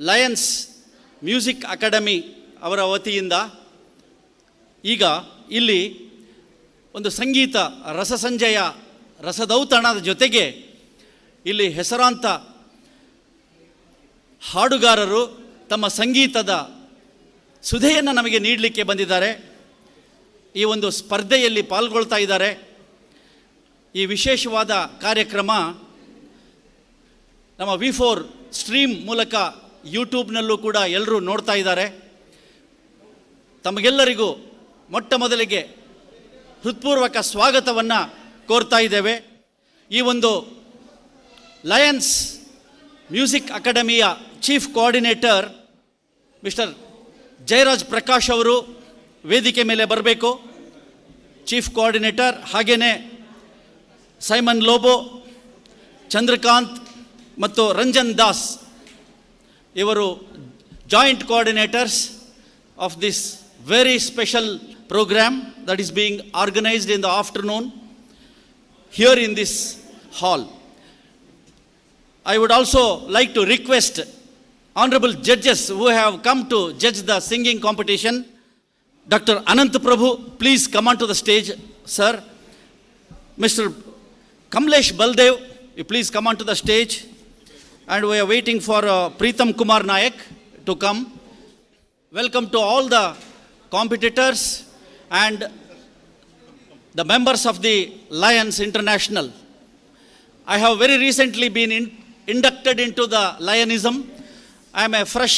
Lions music academy ಅವರ ವತಿಯಿಂದ ಈಗ ಇಲ್ಲಿ ಒಂದು ಸಂಗೀತ ರಸಸಂಜಯ ರಸದೌತಣದ ಜೊತೆಗೆ ಇಲ್ಲಿ ಹೆಸರಾಂತ ಹಾಡುಗಾರರು ತಮ್ಮ ಸಂಗೀತದ ಸುಧೆಯನ್ನು ನಮಗೆ ನೀಡಲಿಕ್ಕೆ ಬಂದಿದ್ದಾರೆ. ಈ ಒಂದು ಸ್ಪರ್ಧೆಯಲ್ಲಿ ಪಾಲ್ಗೊಳ್ತಾ ಇದ್ದಾರೆ. ಈ ವಿಶೇಷವಾದ ಕಾರ್ಯಕ್ರಮ ನಮ್ಮ V4 ಸ್ಟ್ರೀಮ್ ಮೂಲಕ ಯೂಟ್ಯೂಬ್ನಲ್ಲೂ ಕೂಡ ಎಲ್ಲರೂ ನೋಡ್ತಾ ಇದ್ದಾರೆ. ತಮಗೆಲ್ಲರಿಗೂ ಮೊಟ್ಟ ಮೊದಲಿಗೆ ಹೃತ್ಪೂರ್ವಕ ಸ್ವಾಗತವನ್ನು ಕೋರ್ತಾ ಇದ್ದೇವೆ. ಈ ಒಂದು ಲಯನ್ಸ್ ಮ್ಯೂಸಿಕ್ ಅಕಾಡೆಮಿಯ chief coordinator mister Jayaraj Prakash ಅವರು ವೇದಿಕೆ ಮೇಲೆ ಬರಬೇಕು. ಚೀಫ್ ಕೋಆರ್ಡಿನೇಟರ್, ಹಾಗೆಯೇ ಸೈಮನ್ ಲೋಬೋ, ಚಂದ್ರಕಾಂತ್ ಮತ್ತು ರಂಜನ್ ದಾಸ್ ಇವರು joint coordinators of this very special program that is being organized in the afternoon here in this hall. I would also like to request honorable judges who have come to judge the singing competition. Dr. Anant Prabhu, please come onto the stage, sir. Mr. Kamlesh Baldev, you please come onto the stage. And we are waiting for Preetham Kumar Nayak to come. Welcome to all the competitors and the members of the Lions International. I have very recently been inducted into the Lionism. I am a fresh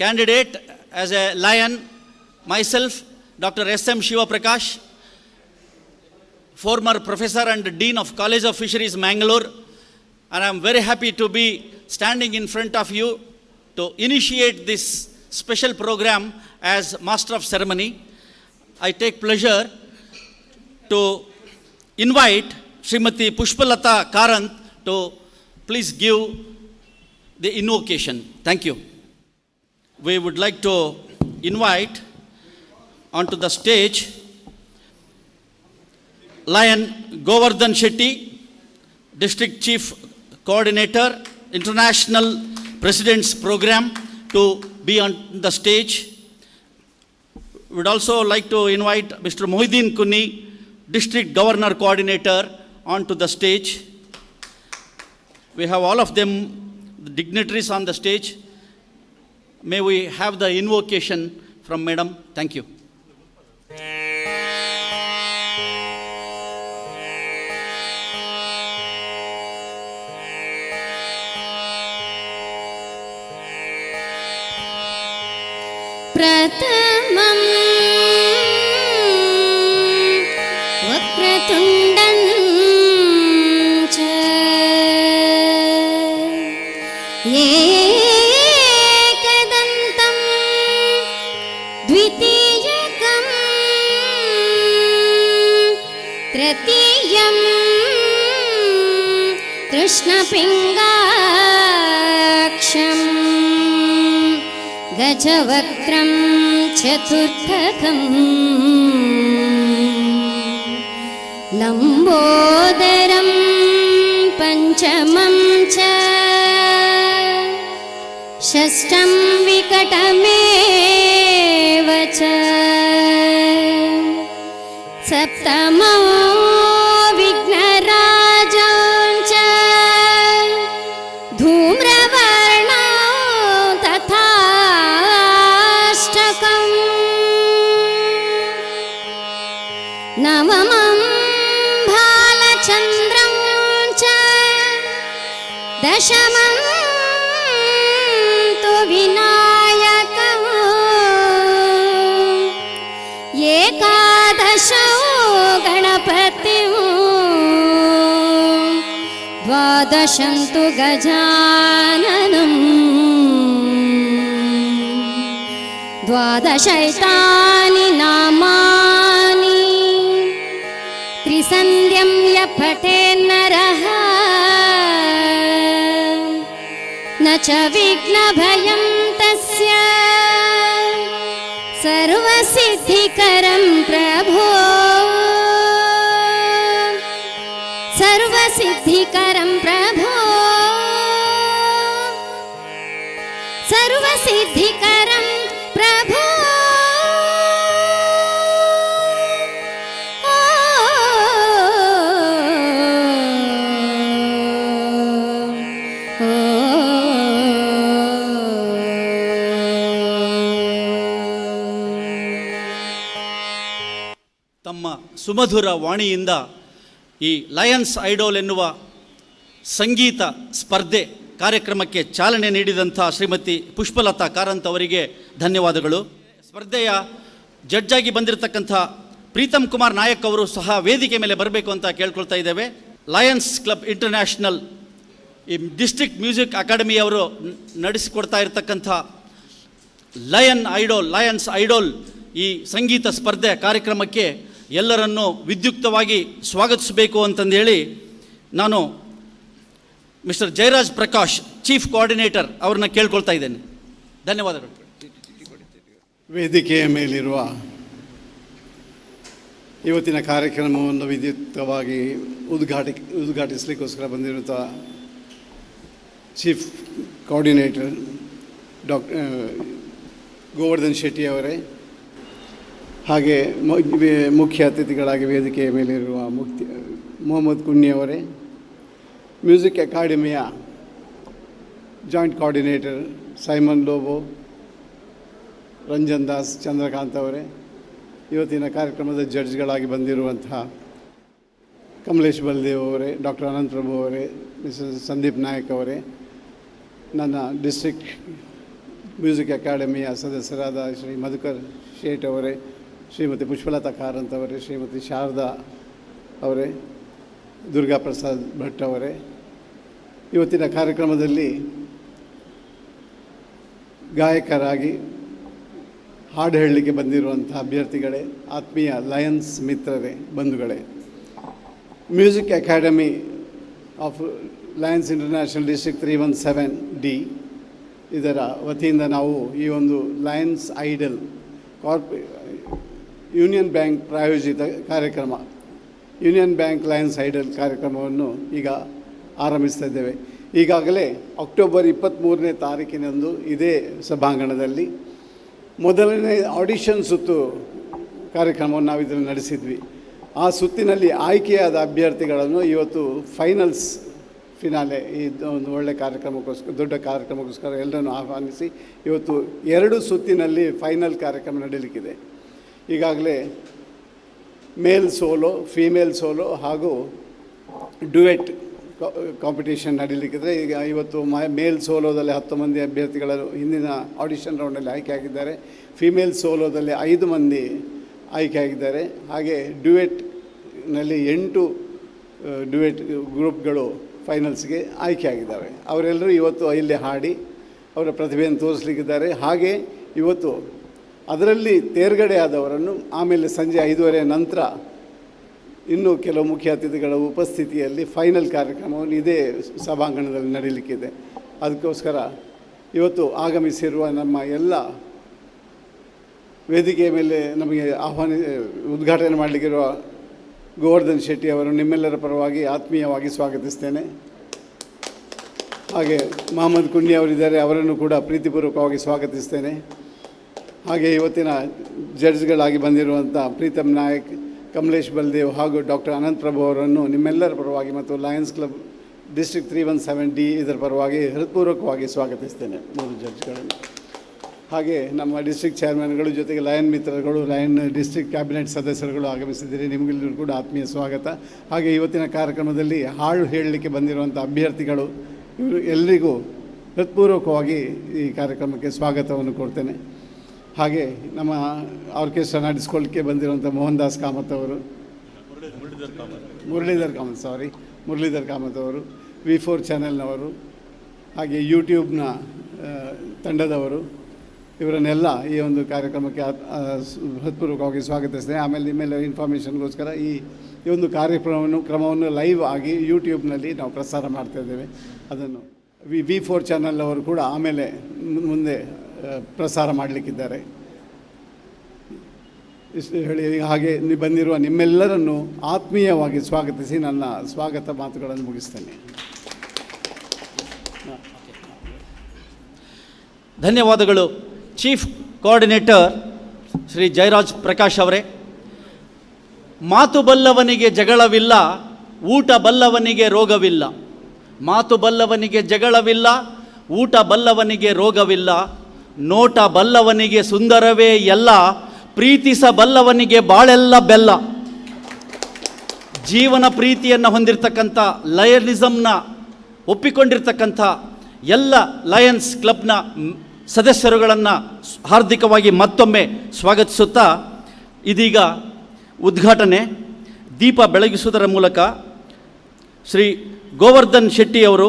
candidate as a Lion myself, Dr. S.M. Shiva Prakash, former professor and dean of College of Fisheries, Mangalore, and I am very happy to be standing in front of you to initiate this special program as Master of Ceremony. I take pleasure to invite Srimati Pushpalata Karant to please give the invocation. Thank you. We would like to invite onto the stage Lion Govardhan Shetty, District Chief Coordinator, International President's Program, to be on the stage. We would also like to invite Mr. Mohiddin Kunni, District Governor Coordinator, onto the stage. We have all of them, the dignitaries on the stage. May we have the invocation from Madam. Thank you. प्रथमं वक्रतुण्डं च एकदन्तं द्वितीयकं तृतीयं कृष्णपिङ्गाक्षम् गजवक्त्रं चतुर्थकं लम्बोदरं पञ्चमं च षष्ठं विकटमेव च सप्तमो विघ्नराजं च धूम्रवर्णो तथाष्टकम् नवमं भालचन्द्रं च दशमं तु विनायकम् एकादशो गणपतिं द्वादशं तु गजाननम् द्वादशैतानि नामानि त्रिसन्ध्यं यपठेन्नरः न च विघ्नभयं तस्य सर्वसिद्धिकरं प्रभो सर्वसिद्धिकरं प्रभो सर्वसिद्धिकरं प्रभो ತಮ್ಮ ಸುಮಧುರ ವಾಣಿಯಿಂದ ಈ ಲಯನ್ಸ್ ಐಡೋಲ್ ಎನ್ನುವ ಸಂಗೀತ ಸ್ಪರ್ಧೆ ಕಾರ್ಯಕ್ರಮಕ್ಕೆ ಚಾಲನೆ ನೀಡಿದಂಥ ಶ್ರೀಮತಿ ಪುಷ್ಪಲತಾ ಕಾರಂತ್ ಅವರಿಗೆ ಧನ್ಯವಾದಗಳು. ಸ್ಪರ್ಧೆಯ ಜಡ್ಜಾಗಿ ಬಂದಿರತಕ್ಕಂಥ ಪ್ರೀತಮ್ ಕುಮಾರ್ ನಾಯಕ್ ಅವರು ಸಹ ವೇದಿಕೆ ಮೇಲೆ ಬರಬೇಕು ಅಂತ ಕೇಳ್ಕೊಳ್ತಾ ಇದ್ದೇವೆ. ಲಯನ್ಸ್ ಕ್ಲಬ್ ಇಂಟರ್ನ್ಯಾಷನಲ್ ಈ ಡಿಸ್ಟ್ರಿಕ್ಟ್ ಮ್ಯೂಸಿಕ್ ಅಕಾಡೆಮಿ ಅವರು ನಡೆಸಿಕೊಡ್ತಾ ಇರತಕ್ಕಂಥ ಲಯನ್ಸ್ ಐಡೋಲ್ ಈ ಸಂಗೀತ ಸ್ಪರ್ಧೆ ಕಾರ್ಯಕ್ರಮಕ್ಕೆ ಎಲ್ಲರನ್ನೂ ವಿದ್ಯುಕ್ತವಾಗಿ ಸ್ವಾಗತಿಸಬೇಕು ಅಂತಂದೇಳಿ ನಾನು mister Jayaraj Prakash chief coordinator ಅವ್ರನ್ನ ಕೇಳ್ಕೊಳ್ತಾ ಇದ್ದೇನೆ. ಧನ್ಯವಾದಗಳು. ವೇದಿಕೆಯ ಮೇಲಿರುವ ಇವತ್ತಿನ ಕಾರ್ಯಕ್ರಮವನ್ನು ವಿದ್ಯುಕ್ತವಾಗಿ ಉದ್ಘಾಟಿಸಲಿಕ್ಕೋಸ್ಕರ ಬಂದಿರುವಂಥ ಚೀಫ್ ಕೋಆರ್ಡಿನೇಟರ್ ಗೋವರ್ಧನ್ ಶೆಟ್ಟಿ ಅವರೇ, ಹಾಗೆ ಮುಖ್ಯ ಅತಿಥಿಗಳಾಗಿ ವೇದಿಕೆಯ ಮೇಲಿರುವ ಮೊಹಮ್ಮದ್ ಕುನ್ನಿ ಅವರೇ, ಮ್ಯೂಸಿಕ್ ಅಕಾಡೆಮಿಯ joint coordinator Simon Lobo, Ranjan Das, Chandrakant ಅವರೇ, ಇವತ್ತಿನ ಕಾರ್ಯಕ್ರಮದ ಜಡ್ಜ್ಗಳಾಗಿ ಬಂದಿರುವಂತಹ ಕಮಲೇಶ್ ಬಲ್ದೇವ್ ಅವರೇ, ಡಾಕ್ಟರ್ ಅನಂತ್ ಪ್ರಭು ಅವರೇ, ಮಿಸಸ್ ಸಂದೀಪ್ ನಾಯಕ್ ಅವರೇ, ನನ್ನ ಡಿಸ್ಟ್ರಿಕ್ಟ್ ಮ್ಯೂಸಿಕ್ ಅಕಾಡೆಮಿಯ ಸದಸ್ಯರಾದ ಶ್ರೀ ಮಧುಕರ್ ಶೇಟ್ ಅವರೇ, ಶ್ರೀಮತಿ ಪುಷ್ಪಲತಾ ಕಾರಂತ್ ಅವರೇ, ಶ್ರೀಮತಿ ಶಾರದಾ ಅವರೇ, ದುರ್ಗಾ ಪ್ರಸಾದ್ ಭಟ್ ಅವರೇ, ಇವತ್ತಿನ ಕಾರ್ಯಕ್ರಮದಲ್ಲಿ ಗಾಯಕರಾಗಿ ಹಾಡು ಹೇಳಲಿಕ್ಕೆ ಬಂದಿರುವಂಥ ಅಭ್ಯರ್ಥಿಗಳೇ, ಆತ್ಮೀಯ ಲಯನ್ಸ್ ಮಿತ್ರರೇ, ಬಂಧುಗಳೇ, music academy of Lions international district 317D ಇದರ ವತಿಯಿಂದ ನಾವು ಈ ಒಂದು ಲಯನ್ಸ್ ಐಡಲ್ ಯೂನಿಯನ್ ಬ್ಯಾಂಕ್ ಪ್ರಾಯೋಜಿತ ಕಾರ್ಯಕ್ರಮ ಯೂನಿಯನ್ ಬ್ಯಾಂಕ್ ಲಯನ್ಸ್ ಐಡಲ್ ಕಾರ್ಯಕ್ರಮವನ್ನು ಈಗ ಆರಂಭಿಸ್ತಾ ಇದ್ದೇವೆ. ಈಗಾಗಲೇ ಅಕ್ಟೋಬರ್ 23ನೇ ತಾರೀಕಿನಂದು ಇದೇ ಸಭಾಂಗಣದಲ್ಲಿ ಮೊದಲನೇ ಆಡಿಷನ್ ಸುತ್ತು ಕಾರ್ಯಕ್ರಮವನ್ನು ನಾವು ಇದನ್ನು ನಡೆಸಿದ್ವಿ. ಆ ಸುತ್ತಿನಲ್ಲಿ ಆಯ್ಕೆಯಾದ ಅಭ್ಯರ್ಥಿಗಳನ್ನು ಇವತ್ತು ಫಿನಾಲೆ ಈ ಒಂದು ಒಳ್ಳೆಯ ಕಾರ್ಯಕ್ರಮಕ್ಕೋಸ್ಕರ, ದೊಡ್ಡ ಕಾರ್ಯಕ್ರಮಕ್ಕೋಸ್ಕರ ಎಲ್ಲರನ್ನು ಆಹ್ವಾನಿಸಿ ಇವತ್ತು 2 ಸುತ್ತಿನಲ್ಲಿ ಫೈನಲ್ ಕಾರ್ಯಕ್ರಮ ನಡೀಲಿಕ್ಕಿದೆ. ಈಗಾಗಲೇ ಮೇಲ್ ಸೋಲೋ, ಫೀಮೇಲ್ ಸೋಲೋ ಹಾಗೂ ಡ್ಯುಯೆಟ್ ಕಾಂಪಿಟೇಷನ್ ನಡೀಲಿಕ್ಕಿದ್ರೆ ಈಗ ಇವತ್ತು ಮೇಲ್ ಸೋಲೋದಲ್ಲಿ 10 ಮಂದಿ ಅಭ್ಯರ್ಥಿಗಳು ಹಿಂದಿನ ಆಡಿಷನ್ ರೌಂಡಲ್ಲಿ ಆಯ್ಕೆಯಾಗಿದ್ದಾರೆ. ಫಿಮೇಲ್ ಸೋಲೋದಲ್ಲಿ 5 ಮಂದಿ ಆಯ್ಕೆಯಾಗಿದ್ದಾರೆ. ಹಾಗೆ ಡ್ಯುಯೆಟ್ನಲ್ಲಿ 8 ಡ್ಯುಯೆಟ್ ಗ್ರೂಪ್ಗಳು ಫೈನಲ್ಸ್ಗೆ ಆಯ್ಕೆಯಾಗಿದ್ದಾವೆ. ಅವರೆಲ್ಲರೂ ಇವತ್ತು ಇಲ್ಲಿ ಹಾಡಿ ಅವರ ಪ್ರತಿಭೆಯನ್ನು ತೋರಿಸಲಿಕ್ಕಿದ್ದಾರೆ. ಹಾಗೆ ಇವತ್ತು ಅದರಲ್ಲಿ ತೇರ್ಗಡೆ ಆದವರನ್ನು ಆಮೇಲೆ ಸಂಜೆ 5:30 ನಂತರ ಇನ್ನೂ ಕೆಲವು ಮುಖ್ಯ ಅತಿಥಿಗಳ ಉಪಸ್ಥಿತಿಯಲ್ಲಿ ಫೈನಲ್ ಕಾರ್ಯಕ್ರಮವನ್ನು ಇದೇ ಸಭಾಂಗಣದಲ್ಲಿ ನಡೀಲಿಕ್ಕಿದೆ. ಅದಕ್ಕೋಸ್ಕರ ಇವತ್ತು ಆಗಮಿಸಿರುವ ನಮ್ಮ ಎಲ್ಲ ವೇದಿಕೆಯ ಮೇಲೆ ನಮಗೆ ಉದ್ಘಾಟನೆ ಮಾಡಲಿಕ್ಕಿರುವ ಗೋವರ್ಧನ್ ಶೆಟ್ಟಿ ಅವರು ನಿಮ್ಮೆಲ್ಲರ ಪರವಾಗಿ ಆತ್ಮೀಯವಾಗಿ ಸ್ವಾಗತಿಸ್ತೇನೆ. ಹಾಗೆ ಮೊಹಮ್ಮದ್ ಕುನ್ನಿ ಅವರಿದ್ದಾರೆ, ಅವರನ್ನು ಕೂಡ ಪ್ರೀತಿಪೂರ್ವಕವಾಗಿ ಸ್ವಾಗತಿಸ್ತೇನೆ. ಹಾಗೆ ಇವತ್ತಿನ ಜಡ್ಜ್ಗಳಾಗಿ ಬಂದಿರುವಂಥ ಪ್ರೀತಮ್ ನಾಯಕ್, ಕಮಲೇಶ್ ಬಲ್ದೇವ್ ಹಾಗೂ ಡಾಕ್ಟರ್ ಅನಂತ್ ಪ್ರಭು ಅವರನ್ನು ನಿಮ್ಮೆಲ್ಲರ ಪರವಾಗಿ ಮತ್ತು ಲಯನ್ಸ್ ಕ್ಲಬ್ ಡಿಸ್ಟ್ರಿಕ್ಟ್ 317D ಇದರ ಪರವಾಗಿ ಹೃತ್ಪೂರ್ವಕವಾಗಿ ಸ್ವಾಗತಿಸ್ತೇನೆ 3 ಜಡ್ಜ್ಗಳನ್ನು. ಹಾಗೆ ನಮ್ಮ ಡಿಸ್ಟ್ರಿಕ್ಟ್ ಚೇರ್ಮನ್ಗಳು, ಜೊತೆಗೆ ಲಯನ್ ಮಿತ್ರರುಗಳು, ಲಯನ್ ಡಿಸ್ಟ್ರಿಕ್ಟ್ ಕ್ಯಾಬಿನೆಟ್ ಸದಸ್ಯರುಗಳು ಆಗಮಿಸಿದ್ದೀರಿ. ನಿಮಗೆಲ್ಲರೂ ಕೂಡ ಆತ್ಮೀಯ ಸ್ವಾಗತ. ಹಾಗೆ ಇವತ್ತಿನ ಕಾರ್ಯಕ್ರಮದಲ್ಲಿ ಹಾಡು ಹೇಳಲಿಕ್ಕೆ ಬಂದಿರುವಂಥ ಅಭ್ಯರ್ಥಿಗಳು ಇವರು ಎಲ್ಲರಿಗೂ ಹೃತ್ಪೂರ್ವಕವಾಗಿ ಈ ಕಾರ್ಯಕ್ರಮಕ್ಕೆ ಸ್ವಾಗತವನ್ನು ಕೊಡ್ತೇನೆ. ಹಾಗೆ ನಮ್ಮ ಆರ್ಕೆಸ್ಟ್ರಾ ನಡೆಸ್ಕೊಳ್ಳಿಕ್ಕೆ ಬಂದಿರುವಂಥ ಮೋಹನ್ ದಾಸ್ ಕಾಮತ್ ಅವರು, ಮುರಳೀಧರ್ ಕಾಮತ್ ಅವರು, V4 ಚಾನೆಲ್ನವರು, ಹಾಗೆ ಯೂಟ್ಯೂಬ್ನ ತಂಡದವರು, ಇವರನ್ನೆಲ್ಲ ಈ ಒಂದು ಕಾರ್ಯಕ್ರಮಕ್ಕೆ ಹೃತ್ಪೂರ್ವಕವಾಗಿ ಸ್ವಾಗತಿಸ್ತೇನೆ. ಆಮೇಲೆ ನಿಮ್ಮೆಲ್ಲ ಇನ್ಫಾರ್ಮೇಷನ್ಗೋಸ್ಕರ ಈ ಒಂದು ಕ್ರಮವನ್ನು ಲೈವ್ ಆಗಿ ಯೂಟ್ಯೂಬ್ನಲ್ಲಿ ನಾವು ಪ್ರಸಾರ ಮಾಡ್ತಾಯಿದ್ದೇವೆ. ಅದನ್ನು V4 ಚಾನಲ್ನವರು ಕೂಡ ಆಮೇಲೆ ಮುಂದೆ ಪ್ರಸಾರ ಮಾಡಲಿಕ್ಕಿದ್ದಾರೆ. ಇಷ್ಟು ಹೇಳಿ ಹಾಗೆ ಬಂದಿರುವ ನಿಮ್ಮೆಲ್ಲರನ್ನು ಆತ್ಮೀಯವಾಗಿ ಸ್ವಾಗತಿಸಿ ನನ್ನ ಸ್ವಾಗತ ಮಾತುಗಳನ್ನು ಮುಗಿಸ್ತೇನೆ. ಧನ್ಯವಾದಗಳು ಚೀಫ್ ಕೋಆರ್ಡಿನೇಟರ್ ಶ್ರೀ ಜಯರಾಜ್ ಪ್ರಕಾಶ್ ಅವರೇ. ಮಾತು ಬಲ್ಲವನಿಗೆ ಜಗಳವಿಲ್ಲ, ಊಟ ಬಲ್ಲವನಿಗೆ ರೋಗವಿಲ್ಲ. ಮಾತು ಬಲ್ಲವನಿಗೆ ಜಗಳವಿಲ್ಲ, ಊಟ ಬಲ್ಲವನಿಗೆ ರೋಗವಿಲ್ಲ. ನೋಟ ಬಲ್ಲವನಿಗೆ ಸುಂದರವೇ ಎಲ್ಲ, ಪ್ರೀತಿಸಬಲ್ಲವನಿಗೆ ಬಾಳೆಲ್ಲ ಬೆಲ್ಲ. ಜೀವನ ಪ್ರೀತಿಯನ್ನು ಹೊಂದಿರತಕ್ಕಂಥ ಲಯನಿಸಮ್ನ ಒಪ್ಪಿಕೊಂಡಿರ್ತಕ್ಕಂಥ ಎಲ್ಲ ಲಯನ್ಸ್ ಕ್ಲಬ್ನ ಸದಸ್ಯರುಗಳನ್ನು ಹಾರ್ದಿಕವಾಗಿ ಮತ್ತೊಮ್ಮೆ ಸ್ವಾಗತಿಸುತ್ತಾ, ಇದೀಗ ಉದ್ಘಾಟನೆ ದೀಪ ಬೆಳಗಿಸುವುದರ ಮೂಲಕ ಶ್ರೀ ಗೋವರ್ಧನ್ ಶೆಟ್ಟಿ ಅವರು,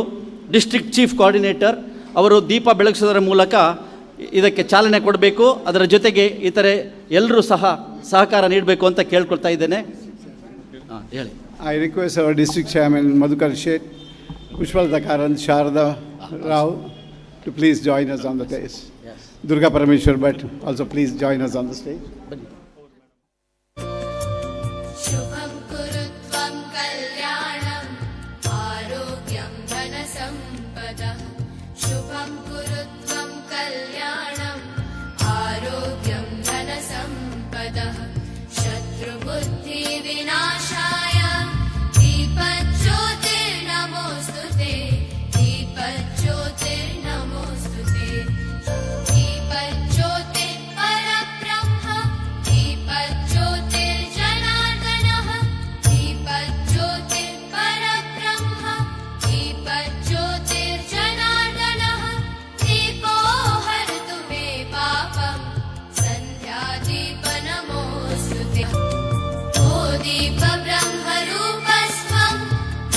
ಡಿಸ್ಟ್ರಿಕ್ಟ್ ಚೀಫ್ ಕೋಆರ್ಡಿನೇಟರ್ ಅವರು ದೀಪ ಬೆಳಗಿಸುವುದರ ಮೂಲಕ ಇದಕ್ಕೆ ಚಾಲನೆ ಕೊಡಬೇಕು. ಅದರ ಜೊತೆಗೆ ಇತರೆ ಎಲ್ಲರೂ ಸಹ ಸಹಕಾರ ನೀಡಬೇಕು ಅಂತ ಕೇಳ್ಕೊಳ್ತಾ ಇದ್ದೇನೆ. ಹೇಳಿ. I request our district chairman Madhukar Sheth, Pushpalata Karand, Sharada Rao to please join us on the stage. Yes. Durga Parameshwar Bhatt also please join us on the stage. शुभं कुरुत्वं कल्याणम् आरोग्यं धनसम्पदः शुभं कुरुत्वं कल्याणम् आरोग्यं धनसम्पदः शत्रुबुद्धिविनाशाय दीपज्योतिर्नमोऽस्तुते दीपज्योतिर्नमोऽस्तुते दीपज्योतिः परब्रह्म दीपज्योतिर्जनार्दनः दीपज्योतिः परब्रह्म दीपज्योतिर्जनार्दनः दीपो हरतु मे पापं सन्ध्यादीपनमोऽस्तुते ओ दीपब्रह्मरूपस्त्वं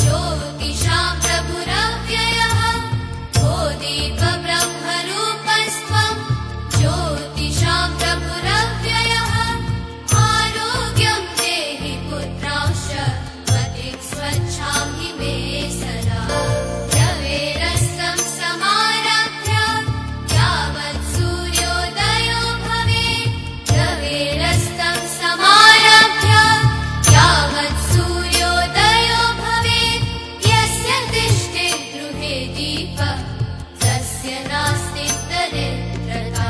ज्योतिषां प्रभुरव्ययः ओ दीपब्रह्मरूपस्त्वं ज्योतिषां प्रभुरव्ययः आरोग्यं देहि पुत्रांश्च मतिं स्वच्छां हि मे सदा रवेरस्तं समारभ्य यावत् सूर्योदयो भवेत् रवेरस्तं समारभ्य यावत् सूर्योदयो भवेत् यस्य तिष्ठेत् गृहे दीपः तस्य नास्ति दरिद्रता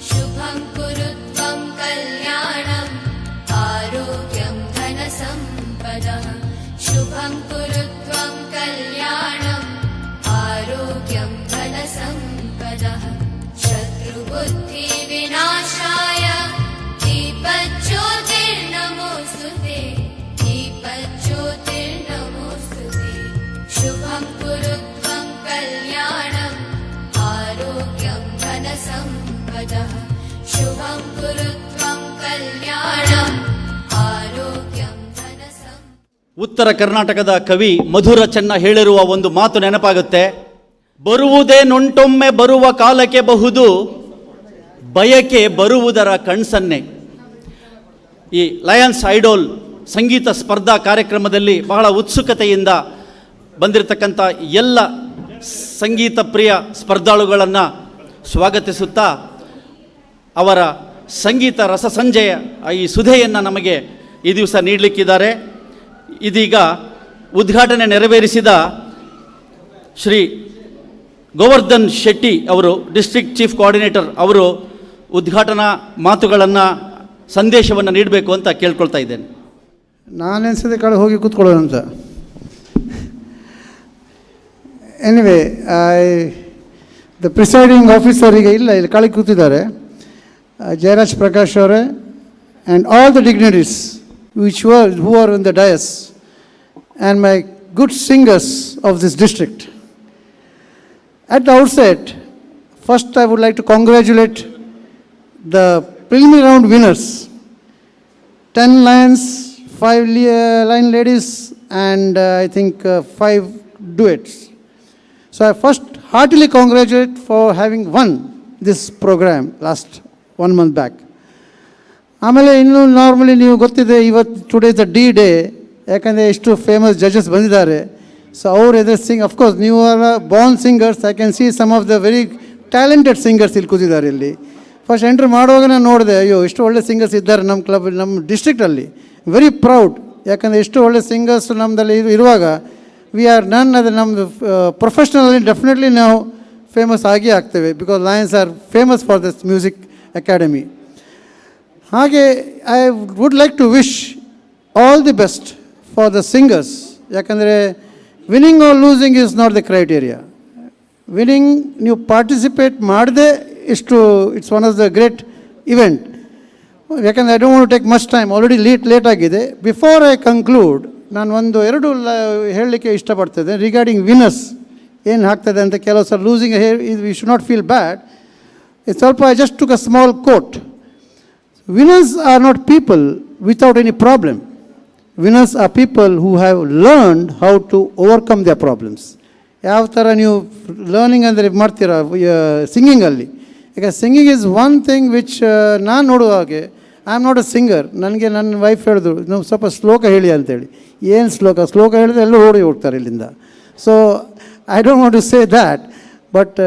शुभं कुरुत्वं कल्याणम् आरोग्यं धनसम्पदः शुभं कुरुत्वं कल्याणम् आरोग्यं धनसम्पदः शत्रुबुद्धिविनाशाय दीपज्योतिर्नमोऽस्तुते दीपज्योतिर्नमोऽस्तुते शुभं कुरुत्वं कल्याणम् आरोग्यं धनसम्पदः शुभं कुरुत्वं कल्याणम् आरोग्यं धनसम्पदः. ಉತ್ತರ ಕರ್ನಾಟಕದ ಕವಿ ಮಧುರ ಚೆನ್ನ ಹೇಳಿರುವ ಒಂದು ಮಾತು ನೆನಪಾಗುತ್ತೆ. ಬರುವುದೇ ನೊಂಟೊಮ್ಮೆ ಬರುವ ಕಾಲಕ್ಕೆ ಬಹುದು, ಬಯಕೆ ಬರುವುದರ ಕಣ್ಸನ್ನೆ. ಈ ಲಯನ್ಸ್ ಐಡೋಲ್ ಸಂಗೀತ ಸ್ಪರ್ಧಾ ಕಾರ್ಯಕ್ರಮದಲ್ಲಿ ಬಹಳ ಉತ್ಸುಕತೆಯಿಂದ ಬಂದಿರತಕ್ಕಂಥ ಎಲ್ಲ ಸಂಗೀತ ಪ್ರಿಯ ಸ್ಪರ್ಧಾಳುಗಳನ್ನು ಸ್ವಾಗತಿಸುತ್ತಾ, ಅವರ ಸಂಗೀತ ರಸಸಂಜೆಯ ಈ ಸುಧೆಯನ್ನು ನಮಗೆ ಈ ದಿವಸ ನೀಡಲಿಕ್ಕಿದ್ದಾರೆ. ಇದೀಗ ಉದ್ಘಾಟನೆ ನೆರವೇರಿಸಿದ ಶ್ರೀ ಗೋವರ್ಧನ್ ಶೆಟ್ಟಿ ಅವರು, ಡಿಸ್ಟ್ರಿಕ್ಟ್ ಚೀಫ್ ಕೋಆರ್ಡಿನೇಟರ್ ಅವರು ಉದ್ಘಾಟನಾ ಮಾತುಗಳನ್ನು ಸಂದೇಶವನ್ನು ನೀಡಬೇಕು ಅಂತ ಕೇಳ್ಕೊಳ್ತಾ ಇದ್ದೇನೆ. ನಾನೆನ್ಸಿದ ಕಡೆ ಹೋಗಿ ಕೂತ್ಕೊಳ್ಳೋಣ ಅಂತ. ಎನಿವೆ, ದ ಪ್ರಿಸೈಡಿಂಗ್ ಆಫೀಸರ್ ಈಗ ಇಲ್ಲ, ಇಲ್ಲಿ ಕಳೆ ಕೂತಿದ್ದಾರೆ, ಜಯರಾಜ್ ಪ್ರಕಾಶ್ ಅವರೇ, and all the dignitaries who are in the dais, and my good singers of this district. At the outset, first I would like to congratulate the preliminary round winners, 10 lions, 5 line ladies, and I think 5 duets. So I first heartily congratulate for having won this program last 1 month back. ಆಮೇಲೆ ಇನ್ನೂ normally ನೀವು ಗೊತ್ತಿದೆ, ಇವತ್ತು today the D day, ಯಾಕಂದರೆ ಎಷ್ಟು famous judges ಬಂದಿದ್ದಾರೆ. So ಅವ್ರು ಎದುರು ಅಫ್ಕೋರ್ಸ್ ನೀವು are born singers. I can see some of the very talented singers ಇಲ್ಲಿ ಕೂತಿದ್ದಾರೆ. ಇಲ್ಲಿ ಫಸ್ಟ್ ಎಂಟ್ರ್ ಮಾಡುವಾಗ ನಾನು ನೋಡಿದೆ, ಅಯ್ಯೋ ಎಷ್ಟು ಒಳ್ಳೆ ಸಿಂಗರ್ಸ್ ಇದ್ದಾರೆ ನಮ್ಮ ಕ್ಲಬ್, ನಮ್ಮ ಡಿಸ್ಟ್ರಿಕ್ಟಲ್ಲಿ. ವೆರಿ ಪ್ರೌಡ್, ಯಾಕಂದರೆ ಎಷ್ಟು ಒಳ್ಳೆ ಸಿಂಗರ್ಸ್ ನಮ್ಮದಲ್ಲಿ ಇರುವಾಗ ವಿ ಆರ್ ನನ್. ಅದು ನಮ್ಮದು ಪ್ರೊಫೆಷ್ನಲಿ ಡೆಫಿನೆಟ್ಲಿ ನಾವು ಫೇಮಸ್ ಆಗೇ ಆಗ್ತೇವೆ, because lions are famous for this music academy. ಹಾಗೆ I would like to wish all the best for the singers. ಯಾಕಂದರೆ winning or losing is not the criteria. Winning ನೀವು participate ಮಾಡದೆ ಇಷ್ಟು it's one of the great event. ಯಾಕಂದರೆ I don't want to take much time, already late ಆಗಿದೆ. Before I conclude ನಾನು ಎರಡು ಹೇಳಲಿಕ್ಕೆ ಇಷ್ಟಪಡ್ತೇನೆ ರಿಗಾರ್ಡಿಂಗ್ ವಿನ್ನರ್ಸ್ ಏನು ಆಗ್ತದೆ ಅಂತ. ಕೆಲವು ಸಲ losing we should not feel bad. ಸ್ವಲ್ಪ I just took a small quote. Winners are not people without any problem. Winners are people who have learned how to overcome their problems. ಯಾವ ಥರ ನೀವು learning ಅಂದರೆ ಮಾಡ್ತೀರಾ ಸಿಂಗಿಂಗಲ್ಲಿ. ಯಾಕೆ singing is one thing which ನಾನು ನೋಡುವ ಹಾಗೆ I am not a singer. ನನಗೆ ನನ್ನ ವೈಫ್ ಹೇಳಿದ್ರು ನೀವು ಸ್ವಲ್ಪ ಶ್ಲೋಕ ಹೇಳಿ ಅಂತೇಳಿ. ಏನು ಶ್ಲೋಕ ಹೇಳಿದ್ರೆ ಎಲ್ಲರೂ ಓಡಿ ಹೋಗ್ತಾರೆ ಇಲ್ಲಿಂದ. So I don't want to say that. But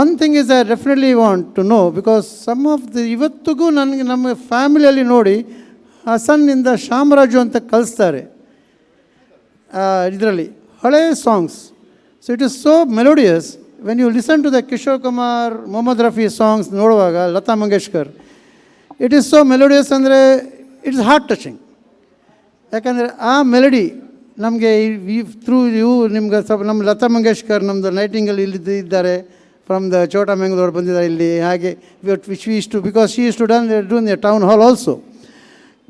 one thing is I definitely want to know, because some of the ಇವತ್ತಿಗೂ ನನಗೆ ನಮ್ಮ ಫ್ಯಾಮಿಲಿಯಲ್ಲಿ ನೋಡಿ ಹಸನ್ನಿಂದ ಶಾಮರಾಜು ಅಂತ ಕಲಿಸ್ತಾರೆ ಇದರಲ್ಲಿ ಹಳೆಯ songs. So it is so melodious when you listen to the Kishore Kumar, Mohammed Rafi songs ನೋಡುವಾಗ, Lata Mangeshkar, it is so melodious ಅಂದರೆ ಇಟ್ಸ್ ಹಾರ್ಟ್ ಟಚಿಂಗ್. ಯಾಕಂದರೆ ಆ ಮೆಲಡಿ ನಮಗೆ ಥ್ರೂ ನಿಮ್ಗೆ ಸ್ವಲ್ಪ ನಮ್ಮ ಲತಾ ಮಂಗೇಶ್ಕರ್ ನಮ್ಮದು ನೈಟಿಂಗಲ್ ಇಲ್ಲಿ ಇದ್ದಾರೆ, ಫ್ರಮ್ ದ ಚೋಟಾ ಮ್ಯಾಂಗ್ಳೂರ್ ಬಂದಿದ್ದಾರೆ ಇಲ್ಲಿ. ಹಾಗೆ which we is to, because she is to do in the town hall also.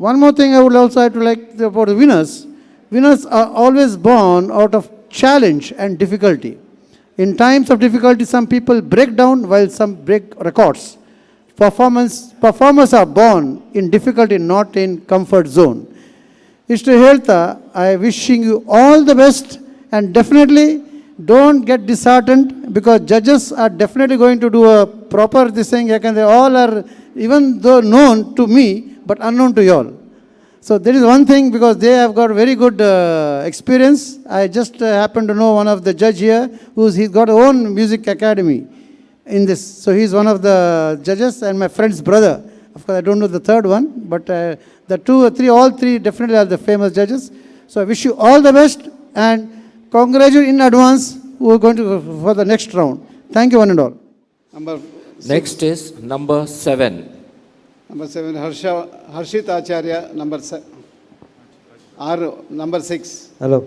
One more thing I would also I to like about the winners. Winners are always born out of challenge and difficulty. In times of difficulty, some people break down while some break records. Performers are born in difficulty, not in comfort zone. Ishtu ಹೇಳ್ತಾ I wishing you all the best, and definitely don't get disheartened, because judges are definitely going to do a proper this thing. Yakandre all are even though known to me but unknown to you all. So there is one thing, because they have got very good experience. I just happen to know one of the judge here, he's got own music academy in this. So he's one of the judges and my friend's brother. Of course, I don't know the third one, but the two or three, all three definitely are the famous judges. So I wish you all the best and congratulate in advance who are going to go for the next round. Thank you one and all. Next is number 7. Number 7, Harshit Acharya, number 6. Hello.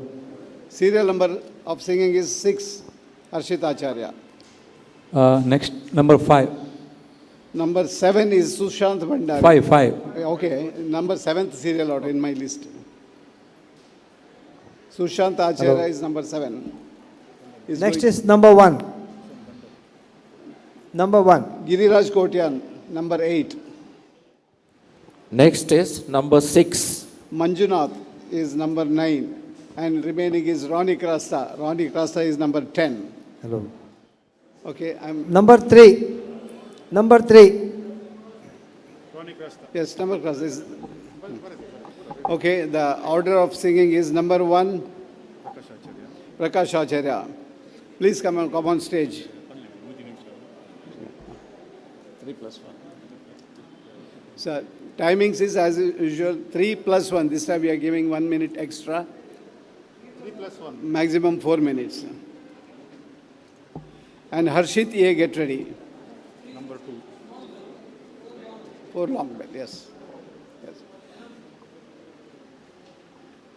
Serial number of singing is 6, Harshit Acharya. Next, number 5. Number 7 is Sushant Bhandari. 5. Okay, number 7th serial order in my list. Sushant Acharya Hello. is number 7. Next is number 1. Number 1. Giriraj Kotian, number 8. Next is number 6. Manjunath is number 9. And remaining is Ronnie Krasta. Ronnie Krasta is number 10. Hello. Okay, I'm... Number 3. Number 3. Yes, number Krasta is... Okay, the order of singing is number 1, Prakash Acharya. Please come on stage. 3+1. Sir, timings is as usual 3+1. This time we are giving 1 minute extra. 3+1. Maximum 4 minutes. And Harshit A, get ready. Number 2. 4 long bell, yes.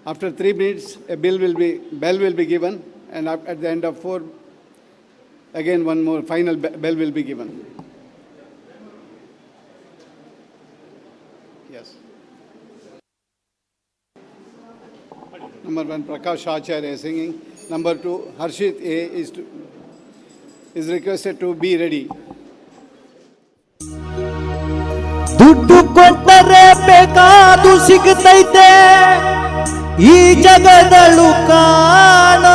After 3 minutes, a bell will be given, and at the end of 4, again one more final bell will be given. Yes. Number 1, Prakash Acharya singing. Number 2, Harshit A is requested to be ready. ದುಡ್ಡು ಕೊಟ್ಟರೆ ಬೇಕಾದು ಸಿಗುತ್ತೈತೆ ಈ ಜಗದಳು ಕಾಣ,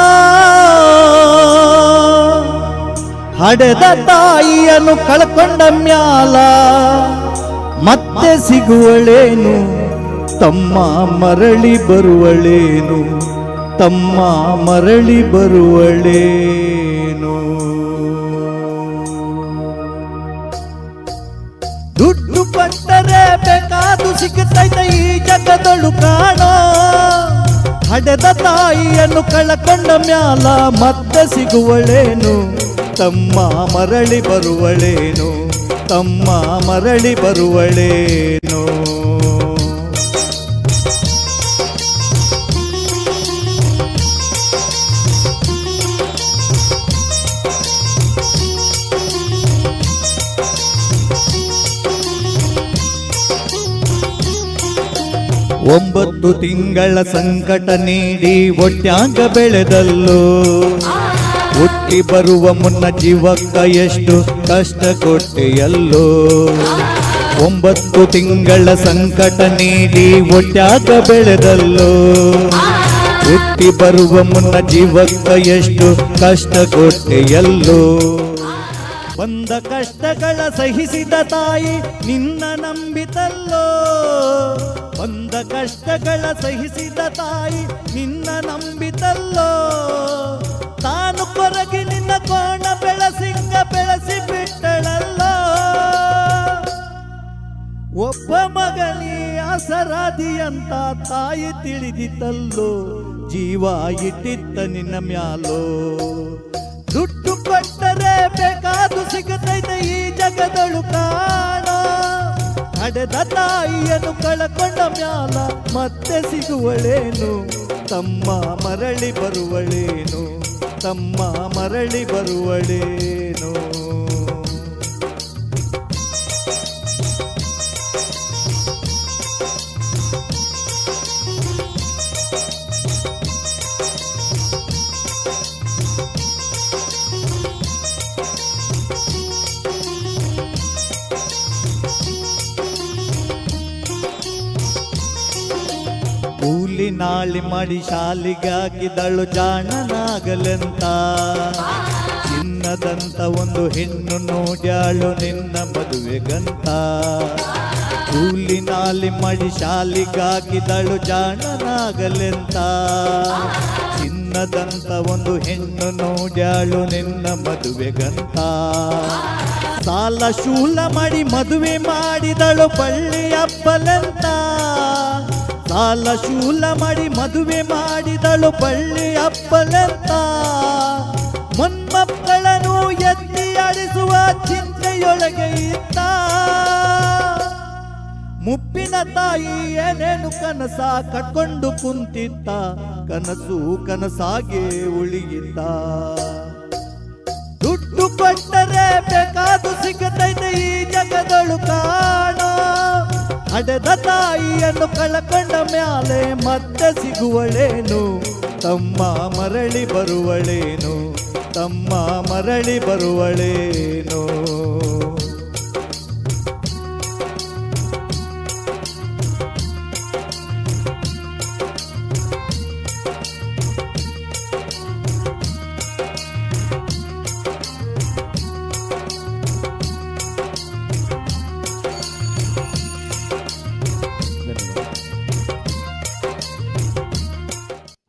ಹಡೆದ ತಾಯಿಯನ್ನು ಕಳ್ಕೊಂಡ ಮ್ಯಾಲ ಮತ್ತೆ ಸಿಗುವಳೇನು, ತಮ್ಮ ಮರಳಿ ಬರುವಳೇನು, ತಮ್ಮ ಮರಳಿ ಬರುವಳೇನು. ದುಡ್ಡು ಕೊಟ್ಟರೆ ಬೇಕಾದು ಸಿಗುತ್ತೈತೆ ಈ ಜಗದಳು ಕಾಣೋ, ಹಡೆದ ತಾಯಿಯನ್ನು ಕಳಕೊಂಡ ಮ್ಯಾಲ ಮತ್ತೆ ಸಿಗುವಳೇನು, ತಮ್ಮ ಮರಳಿ ಬರುವಳೇನು, ತಮ್ಮ ಮರಳಿ ಬರುವಳೇನು. ಒಂಬತ್ತು ತಿಂಗಳ ಸಂಕಟ ನೀಡಿ ಒಟ್ಟ್ಯಾಗ ಬೆಳೆದಲ್ಲೋ, ಹುಟ್ಟಿ ಬರುವ ಮುನ್ನ ಜೀವಕ್ಕ ಎಷ್ಟು ಕಷ್ಟ ಕೊಟ್ಟೆಯಲ್ಲೋ. 9 ತಿಂಗಳ ಸಂಕಟ ನೀಡಿ ಒಟ್ಟ್ಯಾಗ ಬೆಳೆದಲ್ಲೋ, ಹುಟ್ಟಿ ಬರುವ ಮುನ್ನ ಜೀವಕ್ಕ ಎಷ್ಟು ಕಷ್ಟ ಕೊಟ್ಟೆಯಲ್ಲೋ. ಬಂದ ಕಷ್ಟಗಳ ಸಹಿಸಿದ ತಾಯಿ ನಿನ್ನ ನಂಬಿತಲ್ಲೋ, ಬಂದ ಕಷ್ಟಗಳ ಸಹಿಸಿದ ತಾಯಿ ನಿನ್ನ ನಂಬಿತಲ್ಲೋ. ತಾನು ಕೊರಗಿ ನಿನ್ನ ಕೋಣ ಬೆಳಸಿಂಗ ಬೆಳೆಸಿ ಬಿಟ್ಟಳಲ್ಲೋ. ಒಬ್ಬ ಮಗನಿ ಅಸರಾದಿ ಅಂತ ತಾಯಿ ತಿಳಿದಿತ್ತಲ್ಲೋ, ಜೀವ ಇಟ್ಟಿತ್ತ ನಿನ್ನ ಮ್ಯಾಲೋ. ದುಡ್ಡು ಕೊಟ್ಟರೆ ಬೇಕಾದು ಸಿಗುತ್ತೈತೆ ಈ ಜಗದಳು ಕಾಣೋ. ಹಡೆದ ತಾಯಿಯನ್ನು ಕಳಕೊಂಡ ಮ್ಯಾಲ ಮತ್ತೆ ಸಿಗುವಳೇನು, ತಮ್ಮ ಮರಳಿ ಬರುವಳೇನು, ತಮ್ಮ ಮರಳಿ ಬರುವಳೇನು. ಕೂಲಿ ನಾಳಿ ಮಾಡಿ ಶಾಲಿಗಾಕಿದಳು ಜಾಣನಾಗಲೆಂತ. ಚಿನ್ನದಂತ ಒಂದು ಹೆಣ್ಣು ನೋಡ್ಯಾಳು ನಿನ್ನ ಮದುವೆಗಂತ. ಕೂಲಿ ನಾಳಿ ಮಾಡಿ ಶಾಲಿಗಾಕಿದಳು ಜಾಣನಾಗಲೆಂತ. ಚಿನ್ನದಂತ ಒಂದು ಹೆಣ್ಣು ನೋಡ್ಯಾಳು ನಿನ್ನ ಮದುವೆಗಂತ. ಸಾಲ ಶೂಲ ಮಾಡಿ ಮದುವೆ ಮಾಡಿದಳು ಬಳ್ಳಿ ಅಪ್ಪಲೆಂತ. ಸಾಲ ಶೂಲ ಮಾಡಿ ಮದುವೆ ಮಾಡಿದಳು ಬಳ್ಳಿ ಅಪ್ಪಲೆಂತ. ಮೊನ್ಮಕ್ಕಳನ್ನು ಎತ್ತಿ ಆಡಿಸುವ ಚಿಂತೆಯೊಳಗೆ ಇತ್ತ. ಮುಪ್ಪಿನ ತಾಯಿ ಏನೇನು ಕನಸ ಕಟ್ಕೊಂಡು ಕುಂತಿತ್ತ, ಕನಸು ಕನಸಾಗೆ ಉಳಿಯಿತ. ದುಡ್ಡು ಕೊಟ್ಟರೆ ಬೇಕಾದು ಸಿಗುತ್ತೈತೆ ಈ ಜಗದಳು ಕಾಣೋ. ಹಡೆದ ತಾಯಿಯನ್ನು ಕಳಕೊಂಡ ಮ್ಯಾಲೆ ಮತ್ತೆ ಸಿಗುವಳೇನು, ತಮ್ಮ ಮರಳಿ ಬರುವಳೇನು, ತಮ್ಮ ಮರಳಿ ಬರುವಳೇನು.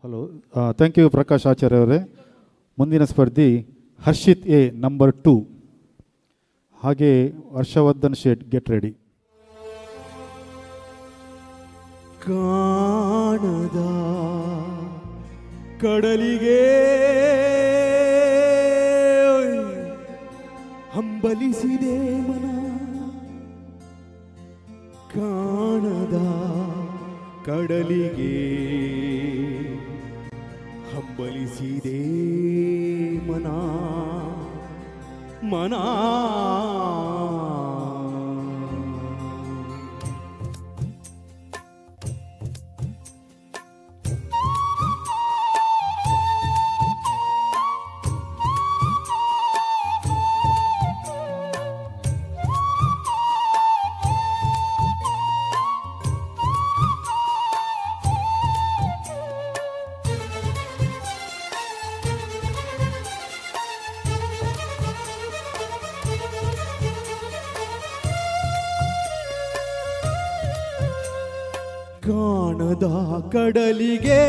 ಹಲೋ, ಥ್ಯಾಂಕ್ ಯು ಪ್ರಕಾಶ್ ಆಚಾರ್ಯ ಅವರೇ. ಮುಂದಿನ ಸ್ಪರ್ಧಿ ಹರ್ಷಿತ್ ಎ ನಂಬರ್ 2, ಹಾಗೆ ಹರ್ಷವರ್ಧನ್ ಶೇಟ್, ಗೆಟ್ ರೆಡಿ. ಕಾಣದ ಕಡಲಿಗೆ ಹಂಬಲಿಸಿದೆ ಮನ, ಕಾಣದ ಕಡಲಿಗೆ ಹಂಬಲಿಸಿದೆ ಮನ ಮನ. ಕಾಣದ ಕಡಲಿಗೆ